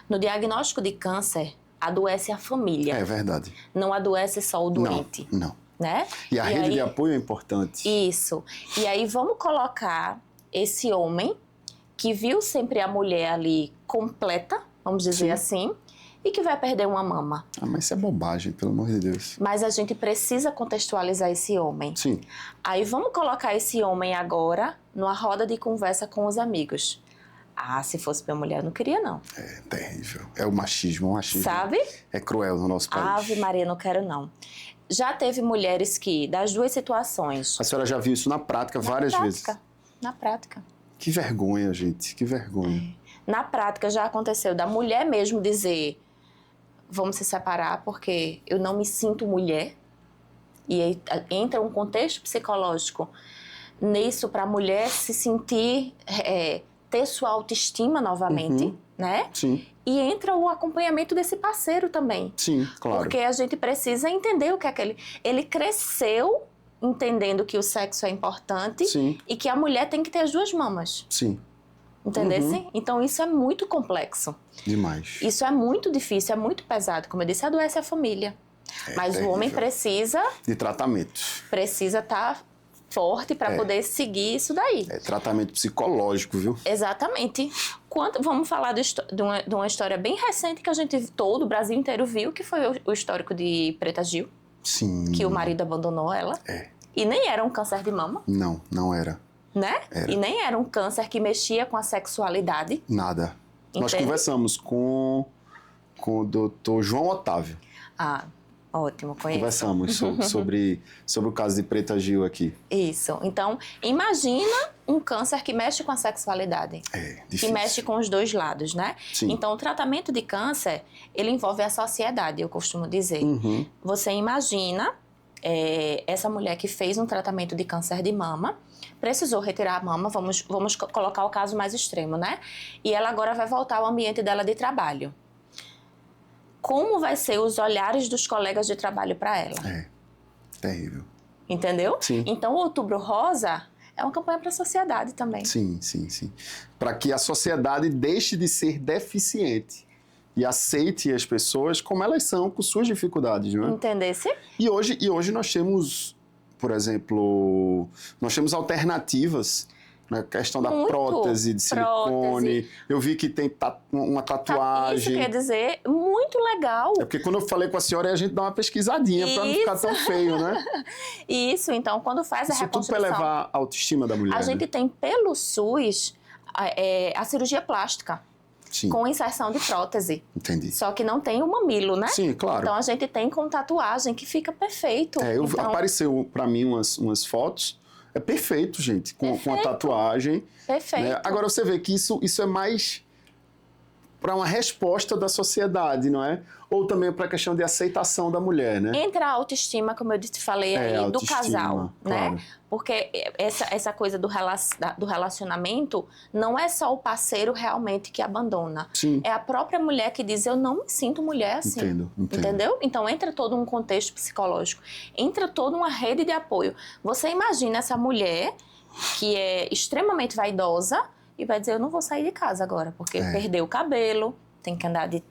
No diagnóstico de câncer, adoece a família. É verdade. Não adoece só o doente. Não. Né? E a rede de apoio é importante. Isso. E aí vamos colocar esse homem que viu sempre a mulher ali completa, vamos dizer assim, e que vai perder uma mama. Mas isso é bobagem, pelo amor de Deus. Mas a gente precisa contextualizar esse homem. Sim. Aí vamos colocar esse homem agora numa roda de conversa com os amigos. Se fosse minha mulher, eu não queria, não. É terrível. É o machismo, Sabe? É cruel no nosso país. Ave Maria, não quero, não. Já teve mulheres que, das duas situações... A senhora já viu isso na prática várias vezes? Na prática. Que vergonha, gente. Que vergonha. Na prática, já aconteceu da mulher mesmo dizer... Vamos se separar porque eu não me sinto mulher. E aí entra um contexto psicológico nisso para a mulher se sentir, ter sua autoestima novamente, né? Sim. E entra o acompanhamento desse parceiro também. Sim, claro. Porque a gente precisa entender o que é que ele cresceu entendendo que o sexo é importante e que a mulher tem que ter as duas mamas. Sim. Entendesse? Então isso é muito complexo. Demais. Isso é muito difícil, é muito pesado. Como eu disse, adoece a família. Mas terrível. O homem precisa... De tratamento. Precisa estar forte para poder seguir isso daí. É tratamento psicológico, viu? Exatamente. Vamos falar de uma história bem recente que a gente, todo o Brasil inteiro viu, que foi o histórico de Preta Gil. Sim. Que o marido abandonou ela. E nem era um câncer de mama. Não, não era. Né? Era. E nem era um câncer que mexia com a sexualidade. Nada. Entende? Nós conversamos com o doutor João Otávio. Ótimo, conheço. Conversamos sobre o caso de Preta Gil aqui. Isso. Então, imagina um câncer que mexe com a sexualidade. Difícil. Que mexe com os dois lados, né? Sim. Então, o tratamento de câncer, ele envolve a sociedade, eu costumo dizer. Você imagina essa mulher que fez um tratamento de câncer de mama, precisou retirar a mama, vamos colocar o caso mais extremo, né? E ela agora vai voltar ao ambiente dela de trabalho. Como vai ser os olhares dos colegas de trabalho para ela? Terrível. Entendeu? Sim. Então, o Outubro Rosa é uma campanha para a sociedade também. Sim. Para que a sociedade deixe de ser deficiente e aceite as pessoas como elas são, com suas dificuldades, não é? Entendesse? E hoje nós temos, por exemplo, alternativas na questão da prótese de silicone. Eu vi que tem uma tatuagem. Isso quer dizer muito legal. É porque quando eu falei com a senhora, a gente dá uma pesquisadinha para não ficar tão feio, né? Isso, então, quando faz a reconstrução... Isso tudo para elevar a autoestima da mulher. A gente tem pelo SUS a cirurgia plástica. Sim. Com inserção de prótese. Entendi. Só que não tem o mamilo, né? Sim, claro. Então a gente tem com tatuagem que fica perfeito. Apareceu para mim umas fotos. É perfeito, gente, com a tatuagem. Perfeito. Né? Agora você vê que isso é mais para uma resposta da sociedade, não é? Ou também para a questão de aceitação da mulher, né? Entra a autoestima, como eu te falei aí, do casal, claro. né? Porque essa coisa do relacionamento não é só o parceiro realmente que abandona. Sim. É a própria mulher que diz, eu não me sinto mulher assim. Entendo. Entendeu? Então entra todo um contexto psicológico. Entra toda uma rede de apoio. Você imagina essa mulher que é extremamente vaidosa e vai dizer, eu não vou sair de casa agora, porque perdeu o cabelo, tem que andar de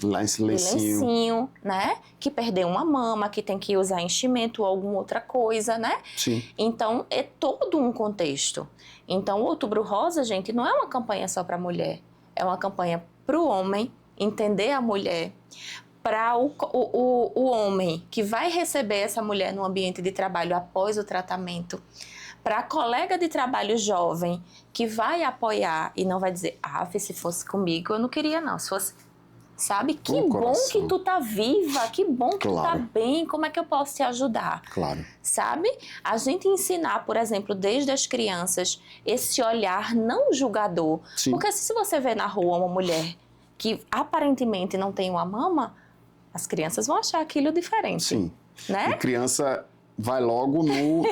lencinho, né? Que perdeu uma mama, que tem que usar enchimento ou alguma outra coisa, né? Sim. Então, é todo um contexto. Então, o Outubro Rosa, gente, não é uma campanha só para a mulher. É uma campanha para o homem entender a mulher, para o homem que vai receber essa mulher no ambiente de trabalho após o tratamento, para a colega de trabalho jovem que vai apoiar e não vai dizer, se fosse comigo eu não queria não, se fosse, sabe, que bom que tu tá viva, que bom que tu tá bem, como é que eu posso te ajudar? Claro. Sabe? A gente ensinar, por exemplo, desde as crianças, esse olhar não julgador. Sim. Porque se você vê na rua uma mulher que aparentemente não tem uma mama, as crianças vão achar aquilo diferente. Sim. Né? E criança vai logo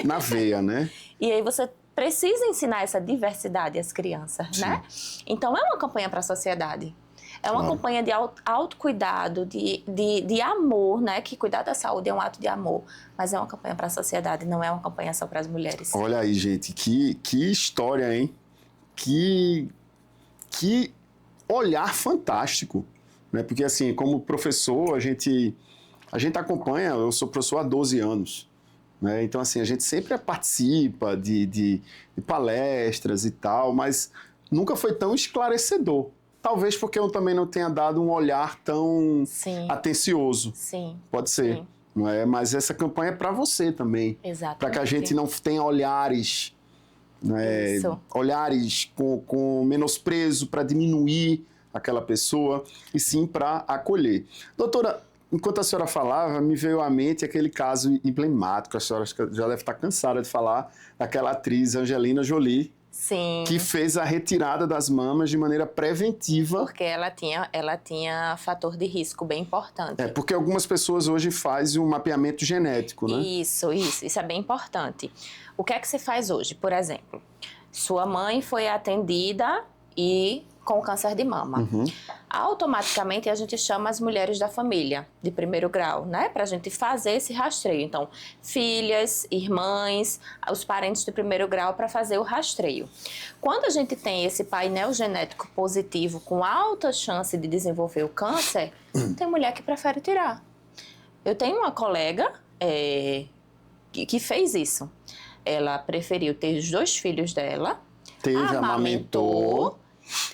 na veia, né? E aí você precisa ensinar essa diversidade às crianças, né? Então é uma campanha para a sociedade. É uma campanha de autocuidado, de amor, né? Que cuidar da saúde é um ato de amor. Mas é uma campanha para a sociedade, não é uma campanha só para as mulheres. Olha aí, gente, que história, hein? Que olhar fantástico, né? Porque assim, como professor, a gente acompanha, eu sou professor há 12 anos. Né? Então, assim, a gente sempre participa de palestras e tal, mas nunca foi tão esclarecedor. Talvez porque eu também não tenha dado um olhar tão atencioso. Sim. Pode ser. Sim. Não é? Mas essa campanha é para você também. Exatamente. Para que a gente não tenha olhares, né? Olhares com menosprezo para diminuir aquela pessoa, e sim para acolher. Doutora, enquanto a senhora falava, me veio à mente aquele caso emblemático, a senhora já deve estar cansada de falar, daquela atriz Angelina Jolie, sim, que fez a retirada das mamas de maneira preventiva. Porque ela tinha fator de risco bem importante. Porque algumas pessoas hoje fazem um mapeamento genético, né? Isso é bem importante. O que é que você faz hoje? Por exemplo, sua mãe foi atendida com câncer de mama. Automaticamente a gente chama as mulheres da família de primeiro grau, né? Pra gente fazer esse rastreio. Então, filhas, irmãs, os parentes de primeiro grau para fazer o rastreio. Quando a gente tem esse painel genético positivo com alta chance de desenvolver o câncer, tem mulher que prefere tirar. Eu tenho uma colega que fez isso. Ela preferiu ter os 2 filhos dela, amamentou.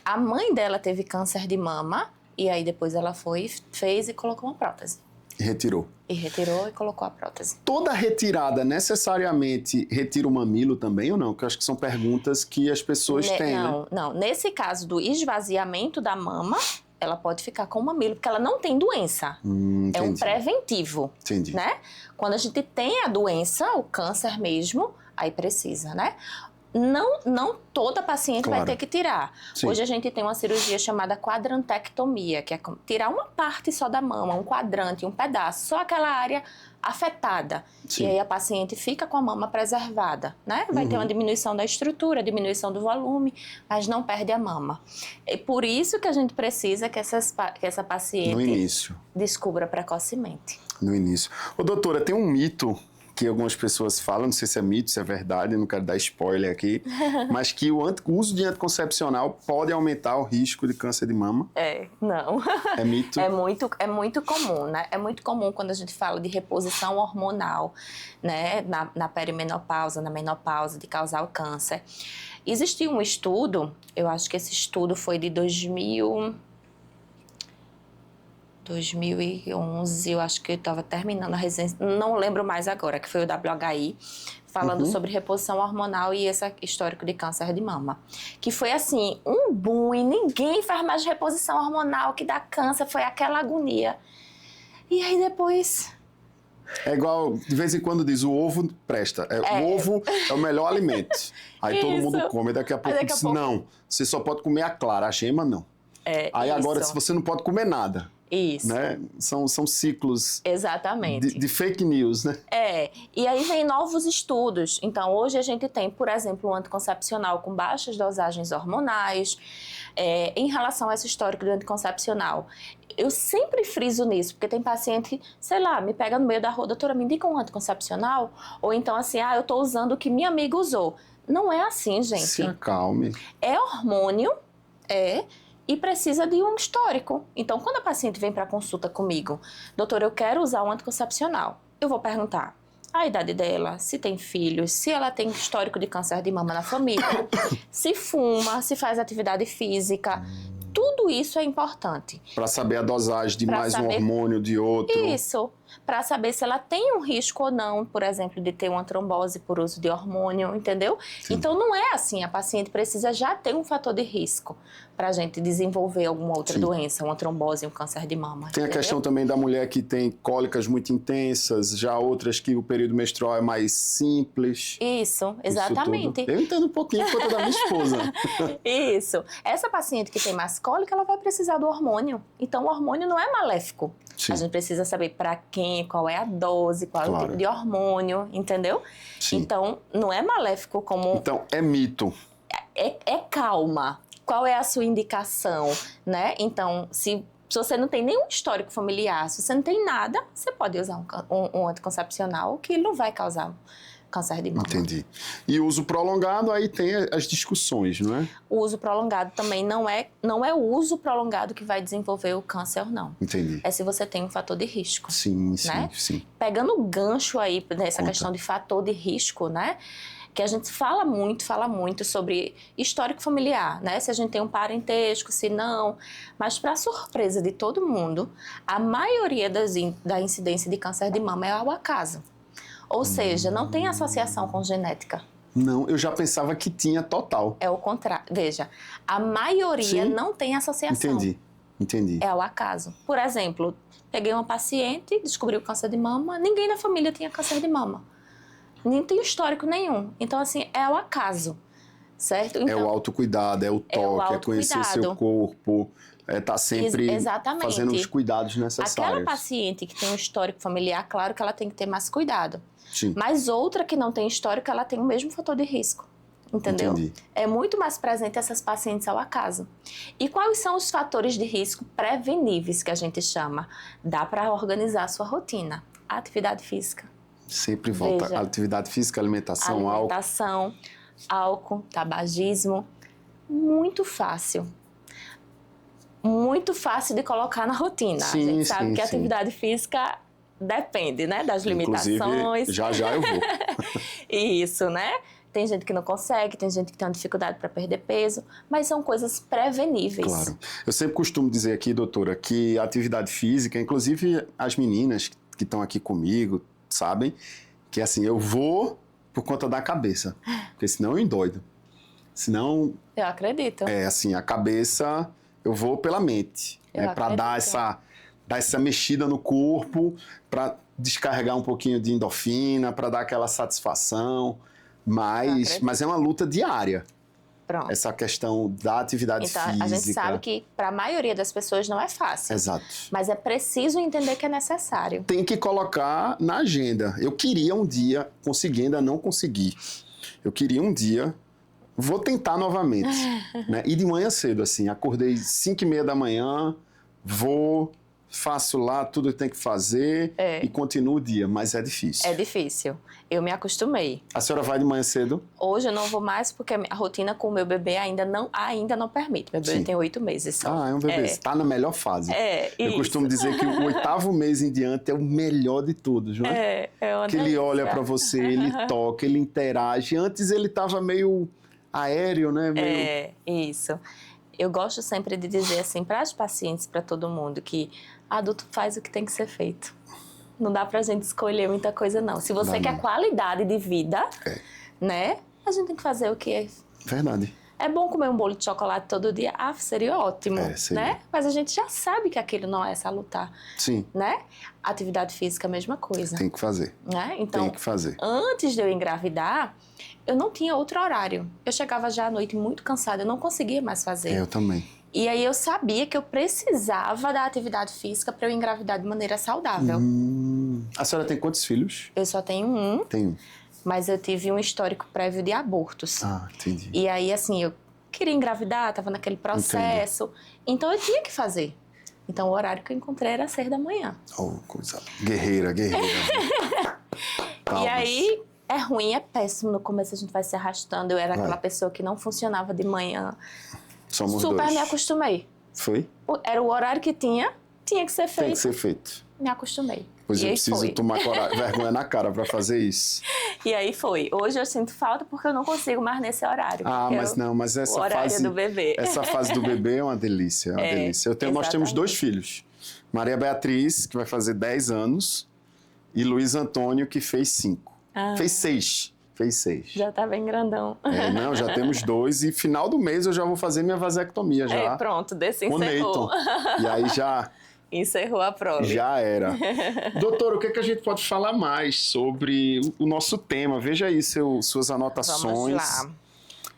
A mãe dela teve câncer de mama e aí depois ela fez e colocou uma prótese. E retirou. E colocou a prótese. Toda retirada necessariamente retira o mamilo também ou não? Porque eu acho que são perguntas que as pessoas têm, Não. Nesse caso do esvaziamento da mama, ela pode ficar com o mamilo, porque ela não tem doença. É um preventivo. Entendi. Né? Quando a gente tem a doença, o câncer mesmo, aí precisa, né? Não toda paciente vai ter que tirar. Sim. Hoje a gente tem uma cirurgia chamada quadrantectomia, que é tirar uma parte só da mama, um quadrante, um pedaço, só aquela área afetada. Sim. E aí a paciente fica com a mama preservada, né? Vai ter uma diminuição da estrutura, diminuição do volume, mas não perde a mama. E por isso que a gente precisa que essa paciente no início descubra precocemente. No início. Ô, doutora, tem um mito que algumas pessoas falam, não sei se é mito, se é verdade, não quero dar spoiler aqui, mas que o uso de anticoncepcional pode aumentar o risco de câncer de mama. Não. É mito? É muito comum, né? É muito comum quando a gente fala de reposição hormonal, né? Na perimenopausa, na menopausa, de causar o câncer. Existiu um estudo, eu acho que esse estudo foi de 2011, eu acho que eu estava terminando a residência, não lembro mais agora, que foi o WHI, falando sobre reposição hormonal e esse histórico de câncer de mama. Que foi assim, um boom, e ninguém faz mais reposição hormonal, que dá câncer, foi aquela agonia. E aí depois... É igual, de vez em quando diz, o ovo presta. O ovo é o melhor alimento. Aí todo mundo come, daqui a pouco diz, não, você só pode comer a clara, a gema não. Aí agora, se você não pode comer nada. Isso. Né? São ciclos. Exatamente. De fake news, né? E aí vem novos estudos. Então, hoje a gente tem, por exemplo, um anticoncepcional com baixas dosagens hormonais. Em relação a esse histórico do anticoncepcional, eu sempre friso nisso, porque tem paciente, sei lá, me pega no meio da rua, doutora, me indica um anticoncepcional? Ou então assim, eu tô usando o que minha amiga usou. Não é assim, gente. Se acalme. É hormônio, e precisa de um histórico. Então, quando a paciente vem para consulta comigo, doutora, eu quero usar um anticoncepcional, eu vou perguntar a idade dela, se tem filhos, se ela tem histórico de câncer de mama na família, se fuma, se faz atividade física. Tudo isso é importante. Para saber a dosagem de mais um hormônio, de outro. Isso. Para saber se ela tem um risco ou não, por exemplo, de ter uma trombose por uso de hormônio, entendeu? Sim. Então, não é assim. A paciente precisa já ter um fator de risco para a gente desenvolver alguma outra doença, uma trombose, um câncer de mama. Tem a questão também da mulher que tem cólicas muito intensas, já outras que o período menstrual é mais simples. Isso, exatamente. Eu entendo um pouquinho por conta da minha esposa. Isso. Essa paciente que tem mais cólica, ela vai precisar do hormônio. Então, o hormônio não é maléfico. Sim. A gente precisa saber para quem, qual é a dose, qual é o tipo de hormônio, entendeu? Sim. Então, não é maléfico como... Então, é mito. É calma. Qual é a sua indicação, né? Então, se você não tem nenhum histórico familiar, se você não tem nada, você pode usar um anticoncepcional que não vai causar câncer de mama. Entendi. E o uso prolongado, aí tem as discussões, não é? O uso prolongado também não é o uso prolongado que vai desenvolver o câncer, não. Entendi. É se você tem um fator de risco. Sim, né? sim. Pegando o gancho aí nessa questão de fator de risco, né? Que a gente fala muito sobre histórico familiar, né? Se a gente tem um parentesco, se não. Mas, para surpresa de todo mundo, a maioria da incidência de câncer de mama é ao acaso. Ou seja, não tem associação com genética. Não, eu já pensava que tinha total. É o contrário. Veja, a maioria não tem associação. Entendi. É ao acaso. Por exemplo, peguei uma paciente, descobriu câncer de mama, ninguém na família tinha câncer de mama. Nem tem histórico nenhum. Então, assim, é ao acaso, certo? Então, é o autocuidado, é o toque, é conhecer seu corpo, tá sempre fazendo os cuidados necessários. Aquela paciente que tem um histórico familiar, claro que ela tem que ter mais cuidado. Sim. Mas outra que não tem histórico, ela tem o mesmo fator de risco. Entendeu? Entendi. É muito mais presente essas pacientes ao acaso. E quais são os fatores de risco preveníveis que a gente chama? Dá para organizar a sua rotina. A atividade física. Sempre volta. Veja, atividade física, alimentação, álcool, tabagismo. Muito fácil. Muito fácil de colocar na rotina. A gente sabe que a atividade física depende, né, das limitações. Já eu vou. Isso, né? Tem gente que não consegue, tem gente que tem uma dificuldade para perder peso, mas são coisas preveníveis. Claro. Eu sempre costumo dizer aqui, doutora, que a atividade física, inclusive as meninas que estão aqui comigo, sabem que assim, eu vou por conta da cabeça, porque senão eu endoido. Senão... Eu acredito. Assim, a cabeça, eu vou pela mente. Para dar essa mexida no corpo, para descarregar um pouquinho de endorfina, para dar aquela satisfação, Mas é uma luta diária. Pronto. Essa questão da atividade física. Então, a gente sabe que para a maioria das pessoas não é fácil. Exato. Mas é preciso entender que é necessário. Tem que colocar na agenda. Eu queria um dia conseguir, ainda não consegui. Eu queria um dia, vou tentar novamente. Né? E de manhã cedo, assim, acordei 5h30 da manhã, faço lá tudo que tem que fazer e continuo o dia, mas é difícil. É difícil. Eu me acostumei. A senhora vai de manhã cedo? Hoje eu não vou mais porque a rotina com o meu bebê ainda não permite. Meu bebê tem 8 meses só. Ah, é um bebê. Está na melhor fase. Eu costumo dizer que o 8º mês em diante é o melhor de todos, não é? É uma que ele olha para você, ele toca, ele interage. Antes ele estava meio aéreo, né? Isso. Eu gosto sempre de dizer assim para as pacientes, para todo mundo, que adulto faz o que tem que ser feito. Não dá pra gente escolher muita coisa, não. Se você quer qualidade de vida, né? A gente tem que fazer o que é. Verdade. É bom comer um bolo de chocolate todo dia? Ah, seria ótimo, seria. Né? Mas a gente já sabe que aquilo não é salutar. Sim. Né? Atividade física é a mesma coisa. Tem que fazer. Né? Então, tem que fazer. Antes de eu engravidar, eu não tinha outro horário. Eu chegava já à noite muito cansada, eu não conseguia mais fazer. Eu também. E aí eu sabia que eu precisava da atividade física para eu engravidar de maneira saudável. A senhora tem quantos filhos? Eu só tenho um. Tenho. Mas eu tive um histórico prévio de abortos. Ah, entendi. E aí, assim, eu queria engravidar, estava naquele processo. Entendi. Então eu tinha que fazer. Então o horário que eu encontrei era 6 da manhã. Oh, coisa. Guerreira. E aí, é ruim, é péssimo. No começo a gente vai se arrastando. Eu era aquela pessoa que não funcionava de manhã. Somos Super dois. Me acostumei. Foi? Era o horário que tinha que ser feito. Tem que ser feito. Me acostumei. Pois eu preciso tomar vergonha na cara para fazer isso. E aí foi. Hoje eu sinto falta porque eu não consigo mais nesse horário. Mas essa fase do bebê. Essa fase do bebê é uma delícia, delícia. Nós temos 2 filhos. Maria Beatriz, que vai fazer 10 anos, e Luiz Antônio, que fez 5. Fez 6. Já tá bem grandão. Já temos 2 e final do mês eu já vou fazer minha vasectomia já. Pronto, desse encerrou. E aí já... Encerrou a prova. Já era. Doutor, o que a gente pode falar mais sobre o nosso tema? Veja aí suas anotações. Vamos lá.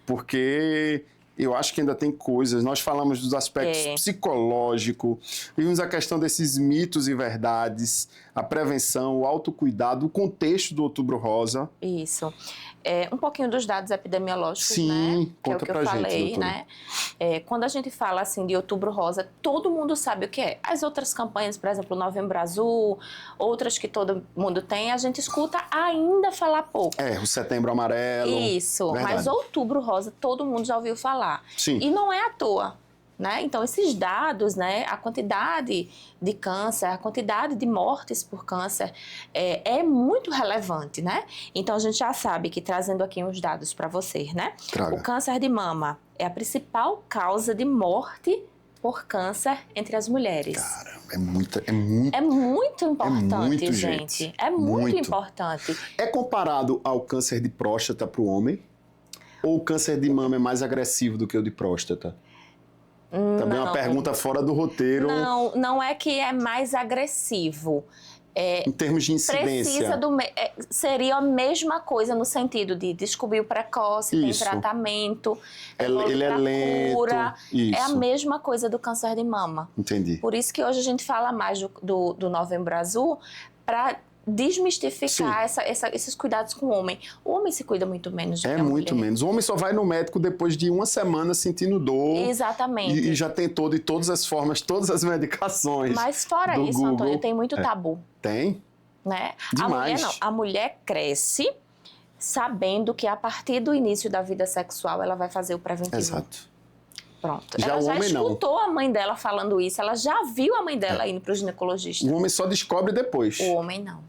Porque eu acho que ainda tem coisas. Nós falamos dos aspectos psicológicos, vimos a questão desses mitos e verdades, a prevenção, o autocuidado, o contexto do Outubro Rosa. Isso. Um pouquinho dos dados epidemiológicos, né? Que é o que eu falei, né? Quando a gente fala assim de Outubro Rosa, todo mundo sabe o que é. As outras campanhas, por exemplo, Novembro Azul, outras que todo mundo tem, a gente escuta ainda falar pouco. O Setembro Amarelo. Isso, verdade. Mas Outubro Rosa todo mundo já ouviu falar. Sim. E não é à toa. Né? Então, esses dados, né, a quantidade de câncer, a quantidade de mortes por câncer é muito relevante, né? Então, a gente já sabe que, trazendo aqui uns dados para vocês, né? Traga. O câncer de mama é a principal causa de morte por câncer entre as mulheres. Caramba, é muito importante, gente. É muito importante. É comparado ao câncer de próstata para o homem? Ou o câncer de mama é mais agressivo do que o de próstata? Também é uma pergunta fora do roteiro. Não é que é mais agressivo. Em termos de incidência. Seria a mesma coisa no sentido de descobrir o precoce, tem tratamento, ele é lento. Cura. Isso. É a mesma coisa do câncer de mama. Entendi. Por isso que hoje a gente fala mais do Novembro Azul para desmistificar esses cuidados com o homem. O homem se cuida muito menos do que a mulher. Muito menos. O homem só vai no médico depois de 1 semana sentindo dor. Exatamente. E já tentou de todas as formas, todas as medicações. Mas fora isso, Google. Antônio, tem muito tabu. Tem? Né? Demais. A mulher cresce sabendo que a partir do início da vida sexual ela vai fazer o preventivo. Exato. Pronto. Ela já escutou a mãe dela falando isso, ela já viu a mãe dela indo para o ginecologista. O homem só descobre depois. O homem não,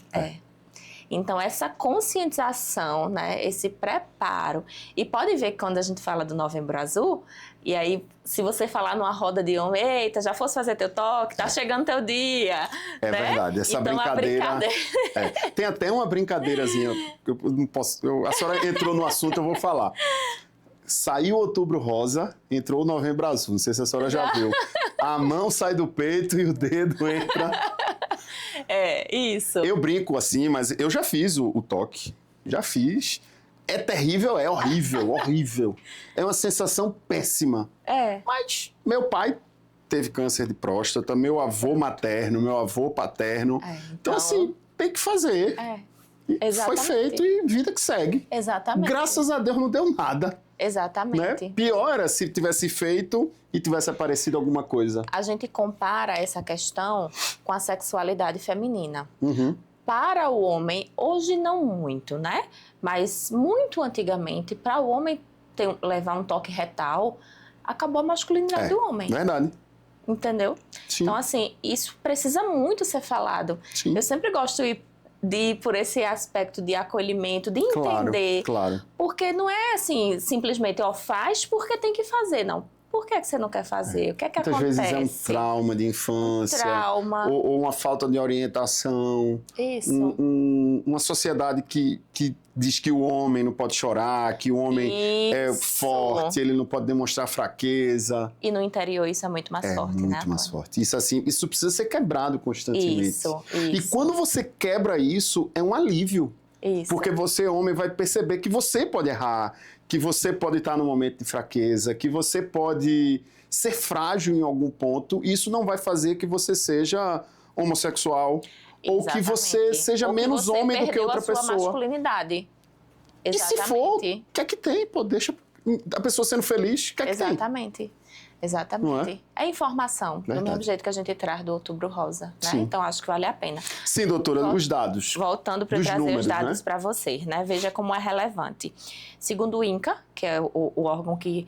Então, essa conscientização, né, esse preparo. E pode ver que quando a gente fala do Novembro Azul, e aí, se você falar numa roda de homem, eita, já fosse fazer teu toque, tá chegando teu dia. É né? verdade, essa então, brincadeira. Tem até uma brincadeirazinha, eu não posso. A senhora entrou no assunto, eu vou falar. Saiu Outubro Rosa, entrou o Novembro Azul. Não sei se a senhora já viu. A mão sai do peito e o dedo entra. Isso. Eu brinco assim, mas eu já fiz o toque. Já fiz. É terrível, é horrível, horrível. É uma sensação péssima. Mas meu pai teve câncer de próstata, meu avô materno, meu avô paterno. Então, assim, tem que fazer. Foi feito e vida que segue. Exatamente. Graças a Deus não deu nada. Exatamente. Né? Pior era se tivesse feito e tivesse aparecido alguma coisa. A gente compara essa questão com a sexualidade feminina. Para o homem, hoje não muito, né? Mas muito antigamente, para o homem levar um toque retal, acabou a masculinidade do homem. Verdade. Entendeu? Sim. Então, assim, isso precisa muito ser falado. Sim. Eu sempre gosto de ir por esse aspecto de acolhimento, de entender. Claro. Porque não é assim, simplesmente, faz porque tem que fazer, não. Por que você não quer fazer? O que é que Muitas acontece? Muitas vezes é um trauma de infância. Ou uma falta de orientação. Isso. Uma sociedade que diz que o homem não pode chorar, que o homem é forte, ele não pode demonstrar fraqueza. E no interior isso é muito mais forte, né? Muito mais forte. Isso precisa ser quebrado constantemente. Isso. E quando você quebra isso, é um alívio. Isso. Porque você, homem, vai perceber que você pode errar, que você pode estar num momento de fraqueza, que você pode ser frágil em algum ponto. E isso não vai fazer que você seja homossexual. Ou que você seja menos homem do que outra pessoa. Sua masculinidade. Exatamente. E se for, o que é que tem? Pô, deixa a pessoa sendo feliz, o que é que tem? Exatamente. É informação, do mesmo jeito que a gente traz do Outubro Rosa, né? Então, acho que vale a pena. Sim, doutora, os dados. Voltando para trazer números, os dados para vocês, né? Veja como é relevante. Segundo o INCA, que é o órgão que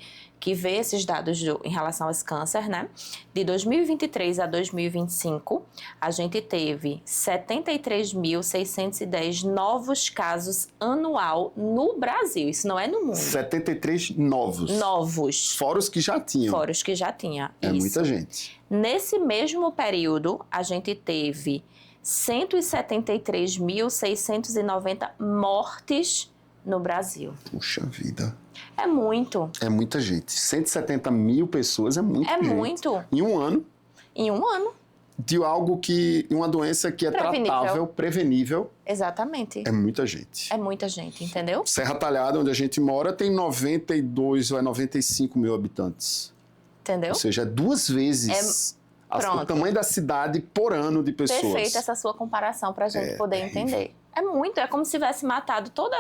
vê esses dados em relação a esse câncer, né? De 2023 a 2025, a gente teve 73.610 novos casos anual no Brasil. Isso não é no mundo. 73 novos. Novos. Fora os que já tinham. Fora os que já tinha. É muita gente. Nesse mesmo período, a gente teve 173.690 mortes no Brasil. Puxa vida. É muito. É muita gente. 170 mil pessoas é muito. É muito. Em um ano. Em um ano. De uma doença que é tratável, prevenível. Exatamente. É muita gente. É muita gente, entendeu? Serra Talhada, onde a gente mora, tem 92 ou 95 mil habitantes. Entendeu? Ou seja, é 2 vezes o tamanho da cidade por ano de pessoas. Perfeita essa sua comparação para a gente poder entender. É muito, é como se tivesse matado toda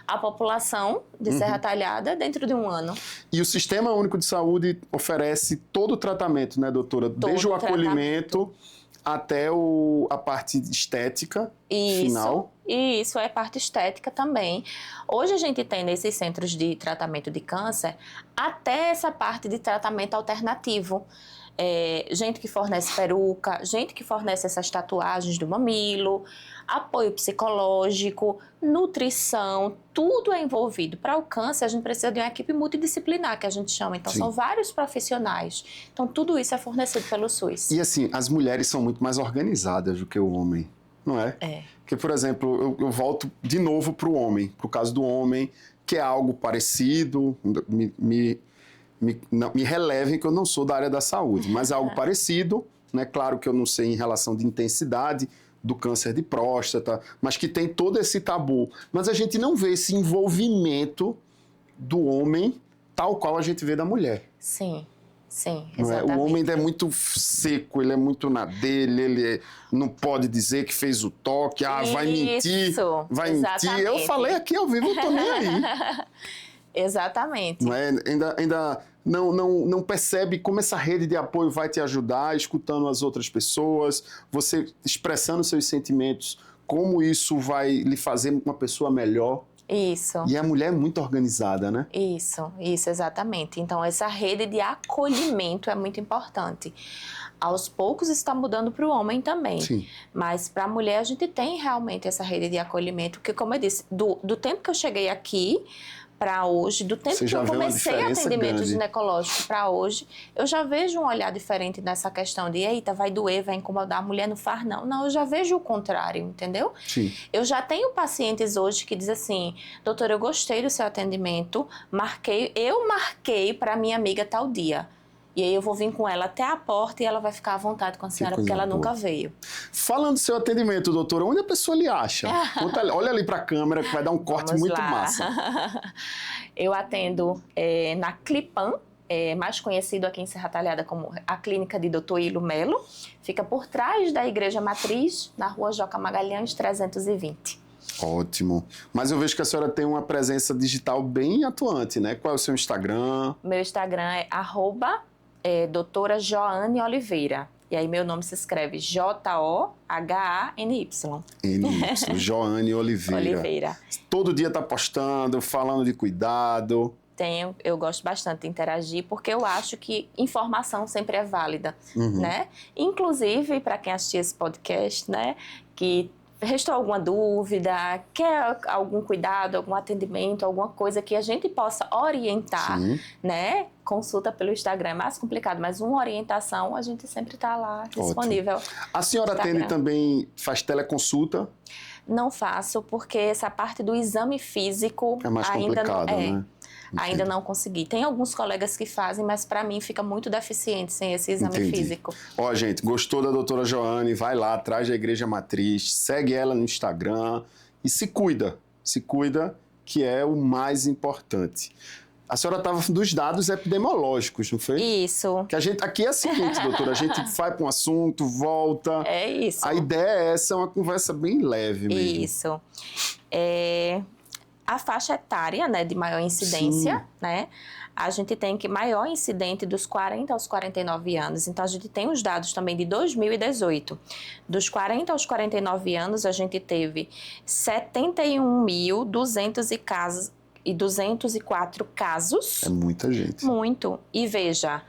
a população de Serra Talhada dentro de um ano. E o Sistema Único de Saúde oferece todo o tratamento, né, doutora? Desde o acolhimento até a parte estética final. E isso é parte estética também. Hoje a gente tem nesses centros de tratamento de câncer até essa parte de tratamento alternativo. Gente que fornece peruca, gente que fornece essas tatuagens do mamilo, apoio psicológico, nutrição, tudo é envolvido. Para o câncer, a gente precisa de uma equipe multidisciplinar, que a gente chama. Então, são vários profissionais. Então, tudo isso é fornecido pelo SUS. E assim, as mulheres são muito mais organizadas do que o homem, não é? Porque, por exemplo, eu volto de novo para o homem, para o caso do homem, que é algo parecido, me relevem que eu não sou da área da saúde, mas é algo parecido, né? Claro que eu não sei em relação de intensidade do câncer de próstata, mas que tem todo esse tabu. Mas a gente não vê esse envolvimento do homem tal qual a gente vê da mulher. Sim, exatamente. O homem é muito seco, ele é muito na dele, ele não pode dizer que fez o toque, vai mentir, vai mentir. Eu falei aqui ao vivo, eu tô nem aí. Exatamente. Ainda não percebe como essa rede de apoio vai te ajudar, escutando as outras pessoas, você expressando seus sentimentos, como isso vai lhe fazer uma pessoa melhor. Isso. E a mulher é muito organizada, né? Isso, exatamente. Então, essa rede de acolhimento é muito importante. Aos poucos está mudando para o homem também. Sim. Mas para a mulher a gente tem realmente essa rede de acolhimento, porque como eu disse, do tempo que eu cheguei aqui para hoje, do tempo que eu comecei atendimento ginecológico para hoje, eu já vejo um olhar diferente nessa questão de, eita, vai doer, vai incomodar, a mulher não faz não. Não, eu já vejo o contrário, entendeu? Sim. Eu já tenho pacientes hoje que dizem assim, doutora, eu gostei do seu atendimento, eu marquei para minha amiga tal dia. E aí eu vou vir com ela até a porta e ela vai ficar à vontade com a senhora, porque ela nunca veio. Falando do seu atendimento, doutora, onde a pessoa lhe acha? Olha ali para a câmera que vai dar um corte Vamos muito lá. massa. Eu atendo na Clipan, mais conhecido aqui em Serra Talhada como a clínica de Dr. Ilo Melo. Fica por trás da Igreja Matriz, na rua Joca Magalhães, 320. Ótimo. Mas eu vejo que a senhora tem uma presença digital bem atuante, né? Qual é o seu Instagram? Meu Instagram é doutora Joane Oliveira. E aí meu nome se escreve Johany. Joane Oliveira. Todo dia tá postando, falando de cuidado. Eu gosto bastante de interagir, porque eu acho que informação sempre é válida, né? Inclusive, para quem assistir esse podcast, né, que restou alguma dúvida, quer algum cuidado, algum atendimento, alguma coisa que a gente possa orientar, né? Consulta pelo Instagram, é mais complicado, mas uma orientação a gente sempre está lá disponível. Ótimo. A senhora atende também, faz teleconsulta? Não faço, porque essa parte do exame físico é mais ainda complicado, né? Ainda não consegui. Tem alguns colegas que fazem, mas para mim fica muito deficiente sem esse exame físico. Ó, gente, gostou da doutora Joane? Vai lá, atrás da Igreja Matriz, segue ela no Instagram e se cuida. Se cuida, que é o mais importante. A senhora estava dos dados epidemiológicos, não foi? Isso. Que a gente, aqui é o seguinte, doutora, a gente vai para um assunto, volta. É isso. A ideia é essa, é uma conversa bem leve mesmo. Isso. A faixa etária, né, de maior incidência, né, a gente tem que maior incidente dos 40 aos 49 anos. Então, a gente tem os dados também de 2018. Dos 40 aos 49 anos, a gente teve 71.204 casos. É muita gente. Muito. E veja,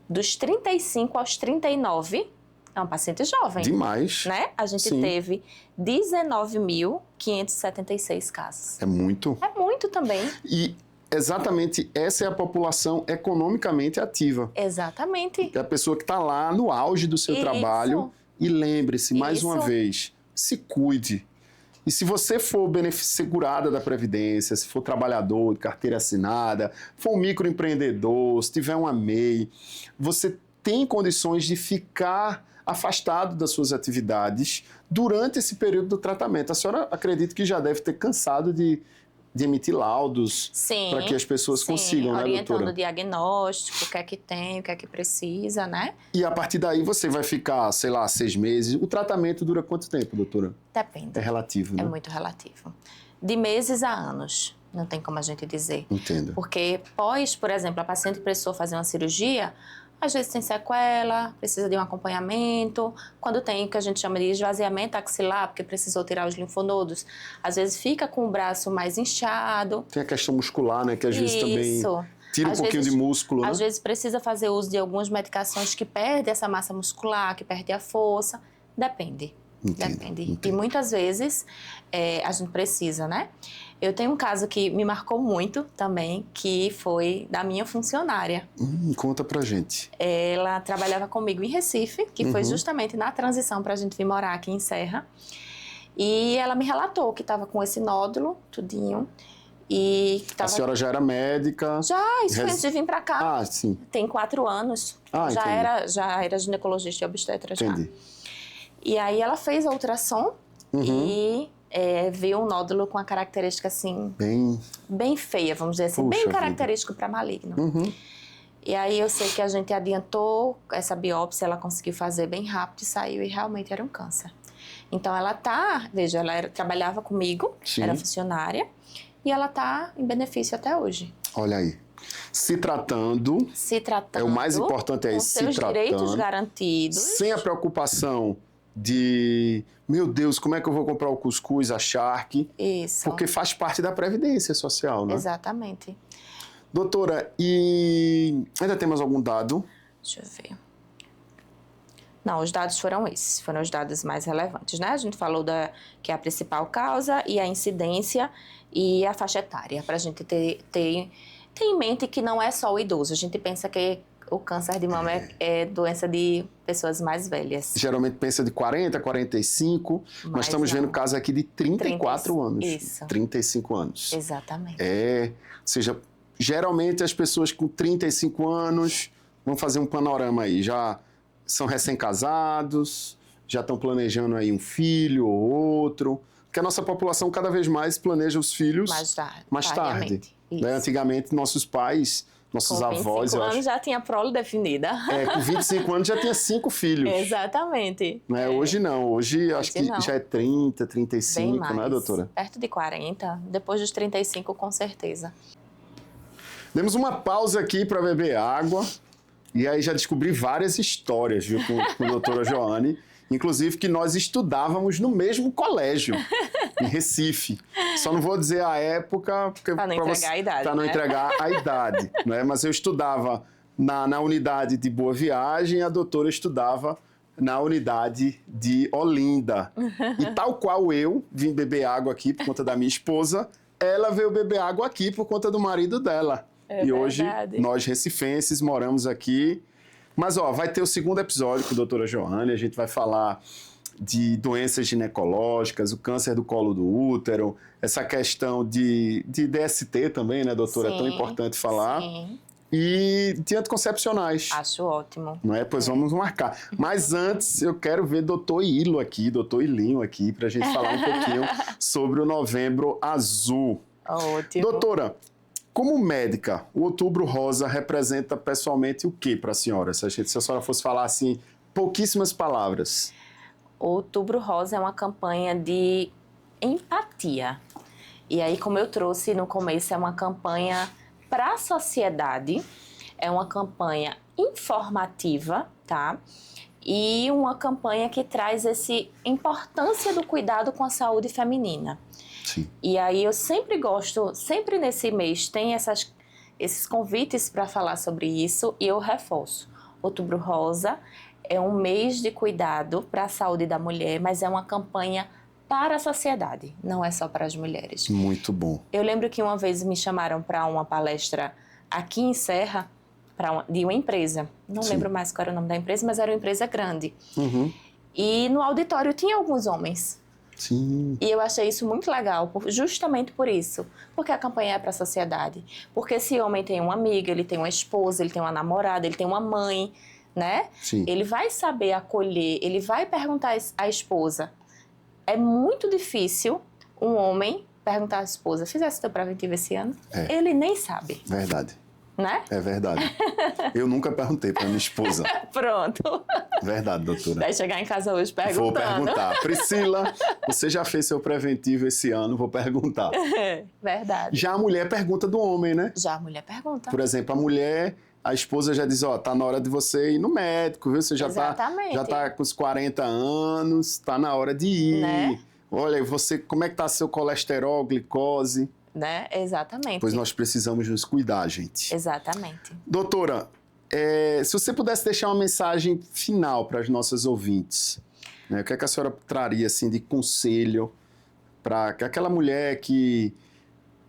dos 35 aos 39... É um paciente jovem. Demais. Né? A gente teve 19.576 casos. É muito. É muito também. E exatamente essa é a população economicamente ativa. Exatamente. É a pessoa que está lá no auge do seu trabalho. E lembre-se, mais uma vez, se cuide. E se você for segurada da Previdência, se for trabalhador de carteira assinada, for um microempreendedor, se tiver uma MEI, você tem condições de ficar afastado das suas atividades durante esse período do tratamento. A senhora acredita que já deve ter cansado de emitir laudos para que as pessoas consigam, né, orientando doutora? o diagnóstico, o que é que tem, o que é que precisa, né? E a partir daí você vai ficar, sei lá, 6 meses. O tratamento dura quanto tempo, doutora? Depende. É relativo, né? É muito relativo. De meses a anos, não tem como a gente dizer. Entendo. Porque por exemplo, a paciente precisou fazer uma cirurgia, às vezes tem sequela, precisa de um acompanhamento. Quando tem o que a gente chama de esvaziamento axilar, porque precisou tirar os linfonodos, às vezes fica com o braço mais inchado. Tem a questão muscular, né? Que às vezes também tira um pouquinho de músculo, né? Às vezes precisa fazer uso de algumas medicações que perdem essa massa muscular, que perde a força. Depende. Depende. E muitas vezes a gente precisa, né? Eu tenho um caso que me marcou muito também, que foi da minha funcionária. Conta pra gente. Ela trabalhava comigo em Recife, que foi justamente na transição pra gente vir morar aqui em Serra. E ela me relatou que estava com esse nódulo, tudinho. E A senhora já era médica? Já, isso foi antes de vir pra cá. Ah, sim. Tem 4 anos. Já era ginecologista e obstetra já. Entendi. E aí ela fez a ultrassom e viu um nódulo com uma característica assim... Bem feia, vamos dizer assim. Bem característico para maligno. E aí eu sei que a gente adiantou essa biópsia, ela conseguiu fazer bem rápido e saiu, e realmente era um câncer. Então ela veja, ela trabalhava comigo, era funcionária, e ela tá em benefício até hoje. Olha aí. Se tratando. É o mais importante, é isso. Se tratando. Com seus direitos garantidos. Sem a preocupação de, meu Deus, como é que eu vou comprar o cuscuz, a charque? Isso. Porque faz parte da Previdência Social, né? Exatamente. Doutora, e ainda tem mais algum dado? Deixa eu ver. Não, os dados foram esses, foram os dados mais relevantes, né? A gente falou que é a principal causa e a incidência e a faixa etária, para a gente ter em mente que não é só o idoso. A gente pensa que o câncer de mama é doença de pessoas mais velhas. Geralmente pensa de 40, 45, mas estamos vendo casos aqui de 34 anos. Isso. 35 anos. Exatamente. Ou seja, geralmente as pessoas com 35 anos Vamos fazer um panorama aí. Já são recém-casados, já estão planejando aí um filho ou outro. Porque a nossa população cada vez mais planeja os filhos mais tarde. Né? Antigamente, nossos pais, nossos avós... Com 25 anos já tinha prole definida. Com 25 anos já tinha 5 filhos. Exatamente. Né? Hoje não. Hoje acho que já é 30, 35, né, doutora? Perto de 40. Depois dos 35, com certeza. Demos uma pausa aqui para beber água. E aí já descobri várias histórias, viu, com a doutora Joane. Inclusive que nós estudávamos no mesmo colégio, em Recife. Só não vou dizer a época... Para não entregar a idade, Para não entregar a idade, né? Mas eu estudava na unidade de Boa Viagem, a doutora estudava na unidade de Olinda. E tal qual eu vim beber água aqui por conta da minha esposa, ela veio beber água aqui por conta do marido dela. E hoje, nós recifenses moramos aqui. Mas, vai ter o segundo episódio com a doutora Joane. A gente vai falar de doenças ginecológicas, o câncer do colo do útero, essa questão de DST também, né, doutora? Sim, é tão importante falar. Sim. E de anticoncepcionais. Acho ótimo. Não é? Pois vamos marcar. Mas antes, eu quero ver doutor Ilo aqui, doutor Ilinho aqui, para a gente falar um pouquinho sobre o Novembro Azul. Ótimo. Doutora, como médica, o Outubro Rosa representa pessoalmente o que para a senhora? Se a senhora fosse falar assim, pouquíssimas palavras. O Outubro Rosa é uma campanha de empatia. E aí, como eu trouxe no começo, é uma campanha para a sociedade, é uma campanha informativa, tá? E uma campanha que traz essa importância do cuidado com a saúde feminina. Sim. E aí eu sempre gosto, sempre nesse mês tem esses convites para falar sobre isso e eu reforço. Outubro Rosa é um mês de cuidado para a saúde da mulher, mas é uma campanha para a sociedade, não é só para as mulheres. Muito bom. Eu lembro que uma vez me chamaram para uma palestra aqui em Serra, de uma empresa. Não lembro mais qual era o nome da empresa, mas era uma empresa grande. Uhum. E no auditório tinha alguns homens. Sim. E eu achei isso muito legal, justamente por isso. Porque a campanha é para a sociedade. Porque esse homem tem uma amiga, ele tem uma esposa, ele tem uma namorada, ele tem uma mãe, né? Sim. Ele vai saber acolher, ele vai perguntar à esposa. É muito difícil um homem perguntar à esposa, fizesse teu preventivo esse ano? Ele nem sabe. Verdade. Né? É verdade. Eu nunca perguntei para minha esposa. Pronto. Verdade, doutora. Vai chegar em casa hoje perguntando. Vou perguntar. Priscila, você já fez seu preventivo esse ano? Vou perguntar. Verdade. Já a mulher pergunta do homem, né? Já a mulher pergunta. Por exemplo, a mulher, a esposa já diz, tá na hora de você ir no médico, viu? Você já tá com os 40 anos, tá na hora de ir. Né? Olha, você, como é que tá seu colesterol, glicose? Né? Exatamente. Pois nós precisamos nos cuidar, gente. Exatamente. Doutora, se você pudesse deixar uma mensagem final para as nossas ouvintes, né? O que é que a senhora traria assim, de conselho para aquela mulher que...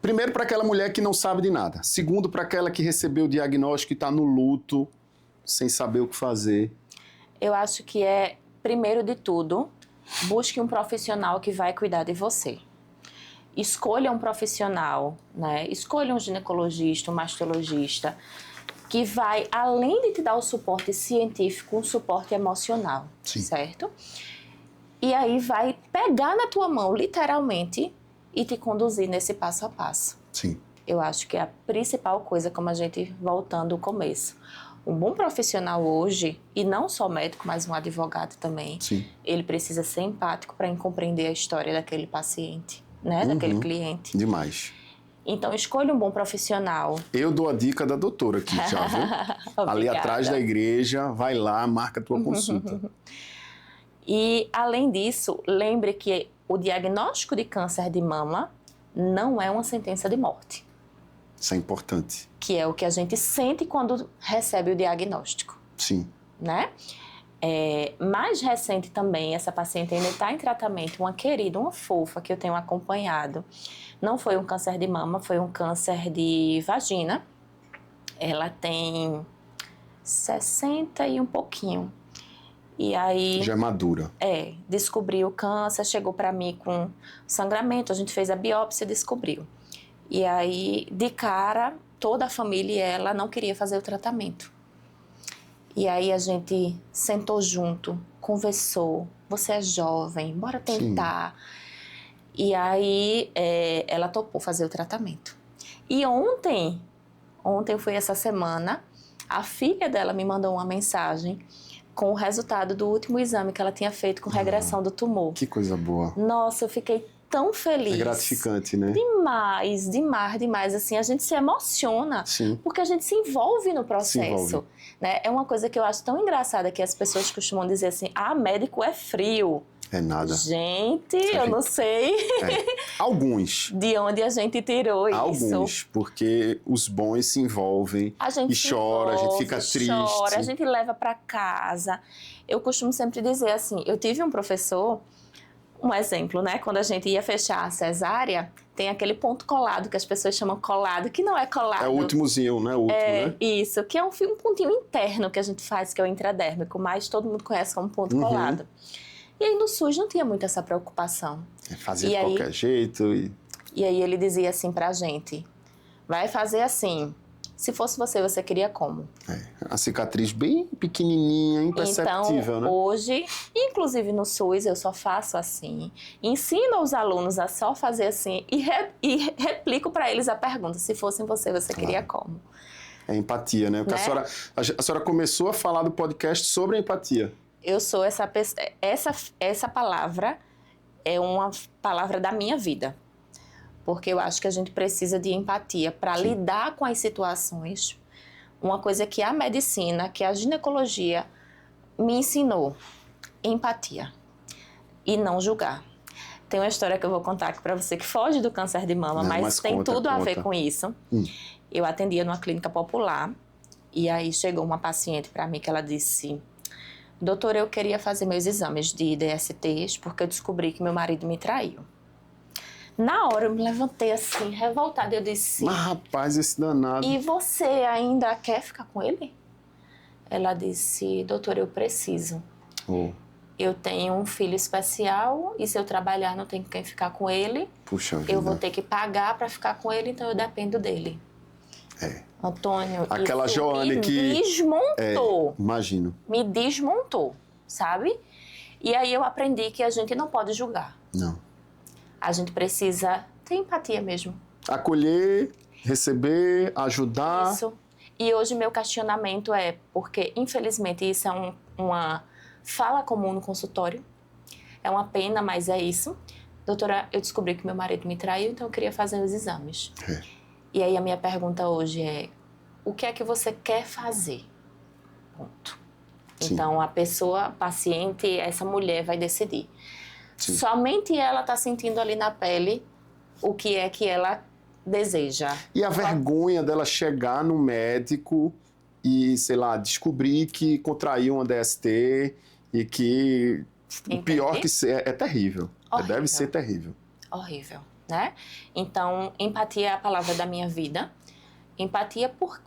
Primeiro, para aquela mulher que não sabe de nada. Segundo, para aquela que recebeu o diagnóstico e está no luto, sem saber o que fazer. Eu acho que primeiro de tudo, busque um profissional que vai cuidar de você. Escolha um profissional, né? Escolha um ginecologista, um mastologista, que vai, além de te dar o suporte científico, um suporte emocional, certo? E aí vai pegar na tua mão, literalmente, e te conduzir nesse passo a passo. Sim. Eu acho que é a principal coisa, como a gente voltando ao começo. Um bom profissional hoje, e não só médico, mas um advogado também, ele precisa ser empático para compreender a história daquele paciente, né? Daquele cliente. Demais. Então, escolha um bom profissional. Eu dou a dica da doutora aqui, já, viu? Ali atrás da igreja, vai lá, marca a tua consulta. E, além disso, lembre que o diagnóstico de câncer de mama não é uma sentença de morte. Isso é importante. Que é o que a gente sente quando recebe o diagnóstico. Sim. Né? Mais recente também, essa paciente ainda está em tratamento, uma querida, uma fofa que eu tenho acompanhado. Não foi um câncer de mama, foi um câncer de vagina. Ela tem 60 e um pouquinho. E aí... Já é madura. Descobriu o câncer, chegou para mim com sangramento, a gente fez a biópsia e descobriu. E aí, de cara, toda a família e ela não queria fazer o tratamento. E aí a gente sentou junto, conversou. Você é jovem, bora tentar. Sim. E aí ela topou fazer o tratamento. E ontem foi essa semana, a filha dela me mandou uma mensagem com o resultado do último exame que ela tinha feito com regressão do tumor. Que coisa boa. Nossa, eu fiquei tão feliz. É gratificante, né? Demais, demais, demais. Assim, a gente se emociona. Sim. Porque a gente se envolve no processo. Né? É uma coisa que eu acho tão engraçada que as pessoas costumam dizer assim, médico é frio. É nada. Gente, eu não sei. Alguns. De onde a gente tirou isso. Alguns, porque os bons se envolvem e chora, a gente fica triste. Chora, a gente leva para casa. Eu costumo sempre dizer assim, eu tive um professor, um exemplo, né? Quando a gente ia fechar a cesárea, tem aquele ponto colado, que as pessoas chamam colado, que não é colado. É o últimozinho, né? O último, né? Isso, que é um pontinho interno que a gente faz, que é o intradérmico, mas todo mundo conhece como ponto colado. E aí no SUS não tinha muito essa preocupação. Fazia de qualquer jeito. E aí ele dizia assim pra gente, vai fazer assim, se fosse você queria como? A cicatriz bem pequenininha, imperceptível, então, né? Hoje, inclusive no SUS, eu só faço assim, ensino os alunos a só fazer assim e replico para eles a pergunta, se fosse você queria como? É empatia, né? Porque né? a senhora começou a falar do podcast sobre a empatia. Eu sou essa palavra é uma palavra da minha vida. Porque eu acho que a gente precisa de empatia para lidar com as situações. Uma coisa que a medicina, que a ginecologia me ensinou, empatia e não julgar. Tem uma história que eu vou contar aqui para você que foge do câncer de mama, mas tem tudo a ver com isso. Eu atendia numa clínica popular e aí chegou uma paciente para mim que ela disse, doutora, eu queria fazer meus exames de DSTs porque eu descobri que meu marido me traiu. Na hora eu me levantei assim, revoltada, eu disse... Mas rapaz, esse danado... E você ainda quer ficar com ele? Ela disse, doutora, eu preciso. Eu tenho um filho especial e se eu trabalhar não tenho quem ficar com ele. Puxa vida. Eu vou ter que pagar para ficar com ele, então eu dependo dele. Antônio, aquela isso Joane me que... desmontou. Imagino. Me desmontou, sabe? E aí eu aprendi que a gente não pode julgar. Não. A gente precisa ter empatia mesmo. Acolher, receber, ajudar. Isso. E hoje meu questionamento é, porque infelizmente isso é uma fala comum no consultório. É uma pena, mas é isso. Doutora, eu descobri que meu marido me traiu, então eu queria fazer os exames. E aí a minha pergunta hoje é, o que é que você quer fazer? Ponto. Sim. Então a pessoa, a paciente, essa mulher vai decidir. Sim. Somente ela está sentindo ali na pele o que é que ela deseja. E a vergonha dela chegar no médico e, sei lá, descobrir que contraiu uma DST e que o pior que é terrível. Horrível. Deve ser terrível. Horrível, né? Então, empatia é a palavra da minha vida. Empatia por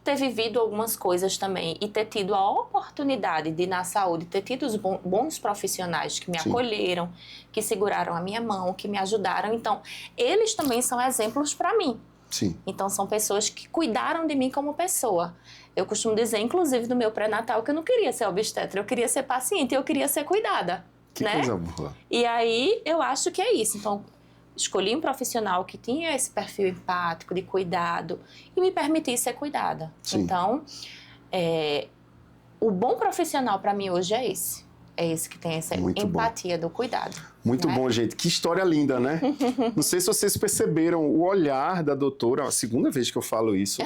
ter vivido algumas coisas também e ter tido a oportunidade de, na saúde, ter tido os bons profissionais que me acolheram, que seguraram a minha mão, que me ajudaram. Então, eles também são exemplos para mim. Sim. Então, são pessoas que cuidaram de mim como pessoa. Eu costumo dizer, inclusive, do meu pré-natal, que eu não queria ser obstetra, eu queria ser paciente, eu queria ser cuidada. Que coisa boa. E aí, eu acho que é isso. Então, escolhi um profissional que tinha esse perfil empático, de cuidado, e me permitisse ser cuidada. Sim. Então, o bom profissional para mim hoje é esse. É esse que tem essa empatia do cuidado. Muito bom, gente. Que história linda, né? Não sei se vocês perceberam o olhar da doutora, a segunda vez que eu falo isso,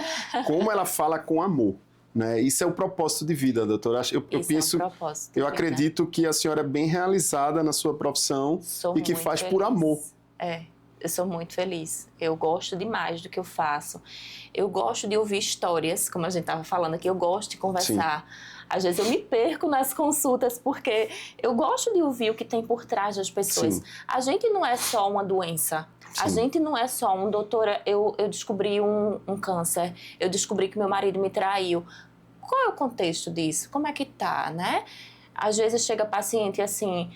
como ela fala com amor. Né? Isso é o propósito de vida, doutora. Eu penso, eu acredito que a senhora é bem realizada na sua profissão e que faz por amor. Eu sou muito feliz. Eu gosto demais do que eu faço. Eu gosto de ouvir histórias, como a gente estava falando aqui, eu gosto de conversar. Sim. Às vezes eu me perco nas consultas, porque eu gosto de ouvir o que tem por trás das pessoas. Sim. A gente não é só uma doença. Sim. A gente não é só doutora, eu descobri um câncer, eu descobri que meu marido me traiu. Qual é o contexto disso? Como é que tá, né? Às vezes chega paciente assim...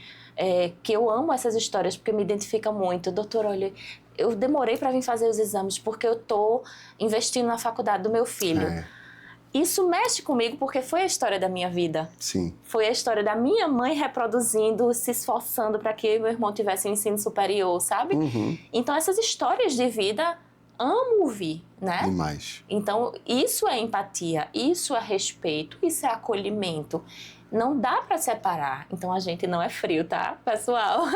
que eu amo essas histórias porque me identifica muito. Doutor, olha, eu demorei para vir fazer os exames porque eu tô investindo na faculdade do meu filho. isso mexe comigo porque foi a história da minha vida. Sim. Foi a história da minha mãe reproduzindo, se esforçando para que eu e meu irmão tivessem um ensino superior, sabe? Então, essas histórias de vida, amo ouvir, né? Demais. Então, isso é empatia, isso é respeito, isso é acolhimento. Não dá para separar. Então, a gente não é frio, tá, pessoal?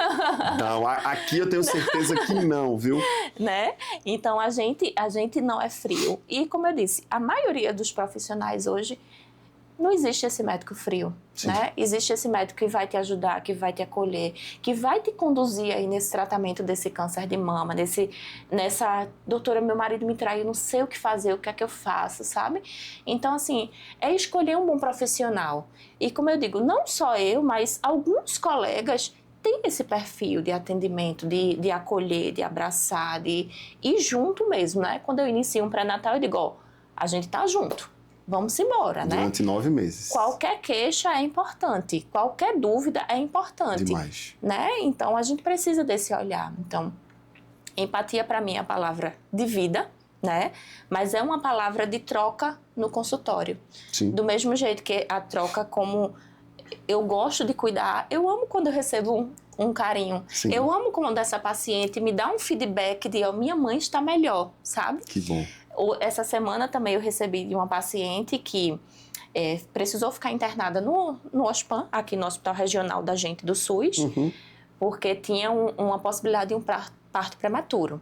Não, aqui eu tenho certeza que não, viu? Né? Então, a gente não é frio. E, como eu disse, a maioria dos profissionais hoje, não existe esse médico frio, né? Existe esse médico que vai te ajudar, que vai te acolher, que vai te conduzir aí nesse tratamento desse câncer de mama, nessa, doutora, meu marido me traiu, não sei o que fazer, o que é que eu faço, sabe? Então, assim, é escolher um bom profissional. E, como eu digo, não só eu, mas alguns colegas têm esse perfil de atendimento, de acolher, de abraçar, de ir junto mesmo, né? Quando eu inicio um pré-natal, eu digo, ó, a gente tá junto. Vamos embora, né? Durante 9 meses. Qualquer queixa é importante, qualquer dúvida é importante. Demais. Né? Então, a gente precisa desse olhar. Então, empatia para mim é a palavra de vida, né? Mas é uma palavra de troca no consultório. Sim. Do mesmo jeito que a troca, como eu gosto de cuidar, eu amo quando eu recebo um carinho. Sim. Eu amo quando essa paciente me dá um feedback de, ó, minha mãe está melhor, sabe? Que bom. Essa semana também eu recebi de uma paciente que precisou ficar internada no OSPAN, aqui no Hospital Regional da gente do SUS, porque tinha uma possibilidade de um parto prematuro.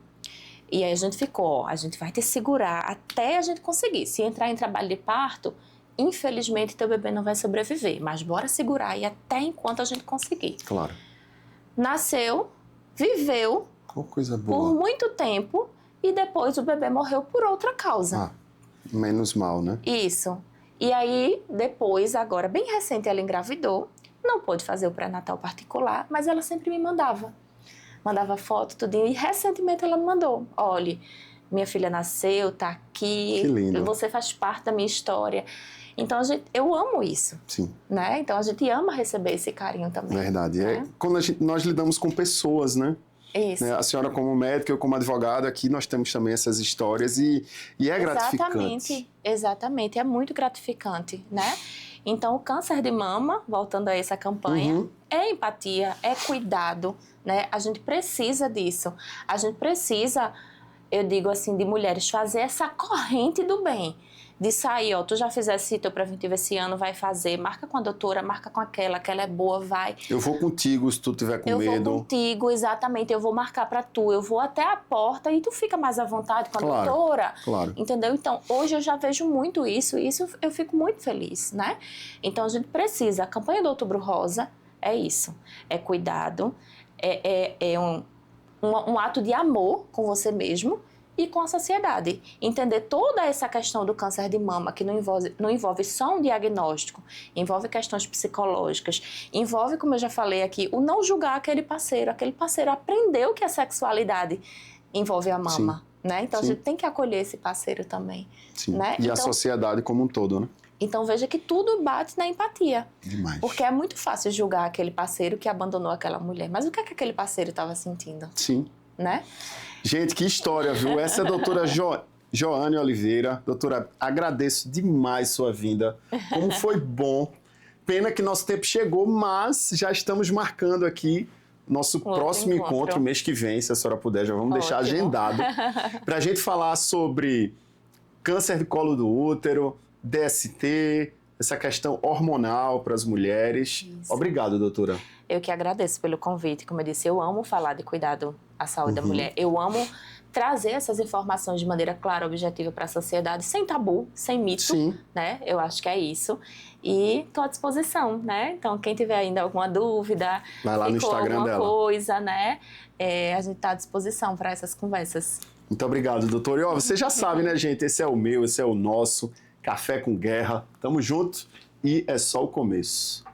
E aí a gente ficou, a gente vai te segurar até a gente conseguir. Se entrar em trabalho de parto, infelizmente teu bebê não vai sobreviver, mas bora segurar aí até enquanto a gente conseguir. Claro. Nasceu, viveu coisa boa. Por muito tempo e depois o bebê morreu por outra causa. Menos mal, né? Isso. E aí, depois, agora, bem recente, ela engravidou, não pôde fazer o pré-natal particular, mas ela sempre me mandava. Mandava foto, tudinho, e recentemente ela me mandou. Olha, minha filha nasceu, tá aqui, que lindo. Você faz parte da minha história. Então, eu amo isso. Sim. Né? Então, a gente ama receber esse carinho também. Verdade. Né? Quando nós lidamos com pessoas, né? Isso. A senhora como médica, eu como advogado, aqui nós temos também essas histórias e é gratificante. Exatamente. É muito gratificante, né? Então, o câncer de mama, voltando a essa campanha, é empatia, é cuidado, né? A gente precisa disso. A gente precisa, eu digo assim, de mulheres fazer essa corrente do bem. De sair, ó, tu já fizesse teu preventivo esse ano, vai fazer, marca com a doutora, marca com aquela é boa, vai. Eu vou contigo se tu tiver com medo. Eu vou contigo, exatamente, eu vou marcar pra tu, eu vou até a porta e tu fica mais à vontade com a doutora. Claro. Entendeu? Então, hoje eu já vejo muito isso e isso eu fico muito feliz, né? Então, a gente precisa, a campanha do Outubro Rosa é isso, é cuidado, é um ato de amor com você mesmo, e com a sociedade. Entender toda essa questão do câncer de mama, que não envolve só um diagnóstico, envolve questões psicológicas, envolve, como eu já falei aqui, o não julgar aquele parceiro aprendeu que a sexualidade envolve a mama. Né? Então, a gente tem que acolher esse parceiro também. Sim. Né? E a sociedade como um todo, né? Então, veja que tudo bate na empatia. Demais. Porque é muito fácil julgar aquele parceiro que abandonou aquela mulher. Mas o que é que aquele parceiro estava sentindo? Sim. Né? Gente, que história, viu? Essa é a doutora Joane Oliveira. Doutora, agradeço demais sua vinda. Como foi bom. Pena que nosso tempo chegou, mas já estamos marcando aqui nosso próximo encontro, mês que vem, se a senhora puder, já vamos deixar agendado, para a gente falar sobre câncer de colo do útero, DST, essa questão hormonal para as mulheres. Isso. Obrigado, doutora. Eu que agradeço pelo convite. Como eu disse, eu amo falar de cuidado à saúde da mulher. Eu amo trazer essas informações de maneira clara, objetiva para a sociedade, sem tabu, sem mito. Sim. Né? Eu acho que é isso. E estou à disposição, né? Então, quem tiver ainda alguma dúvida, vai lá no Instagram alguma dela. Coisa, né? A gente está à disposição para essas conversas. Muito obrigado, doutor. E ó, você já sabe, né, gente? Esse é o meu, esse é o nosso Café com Guerra. Tamo junto e é só o começo.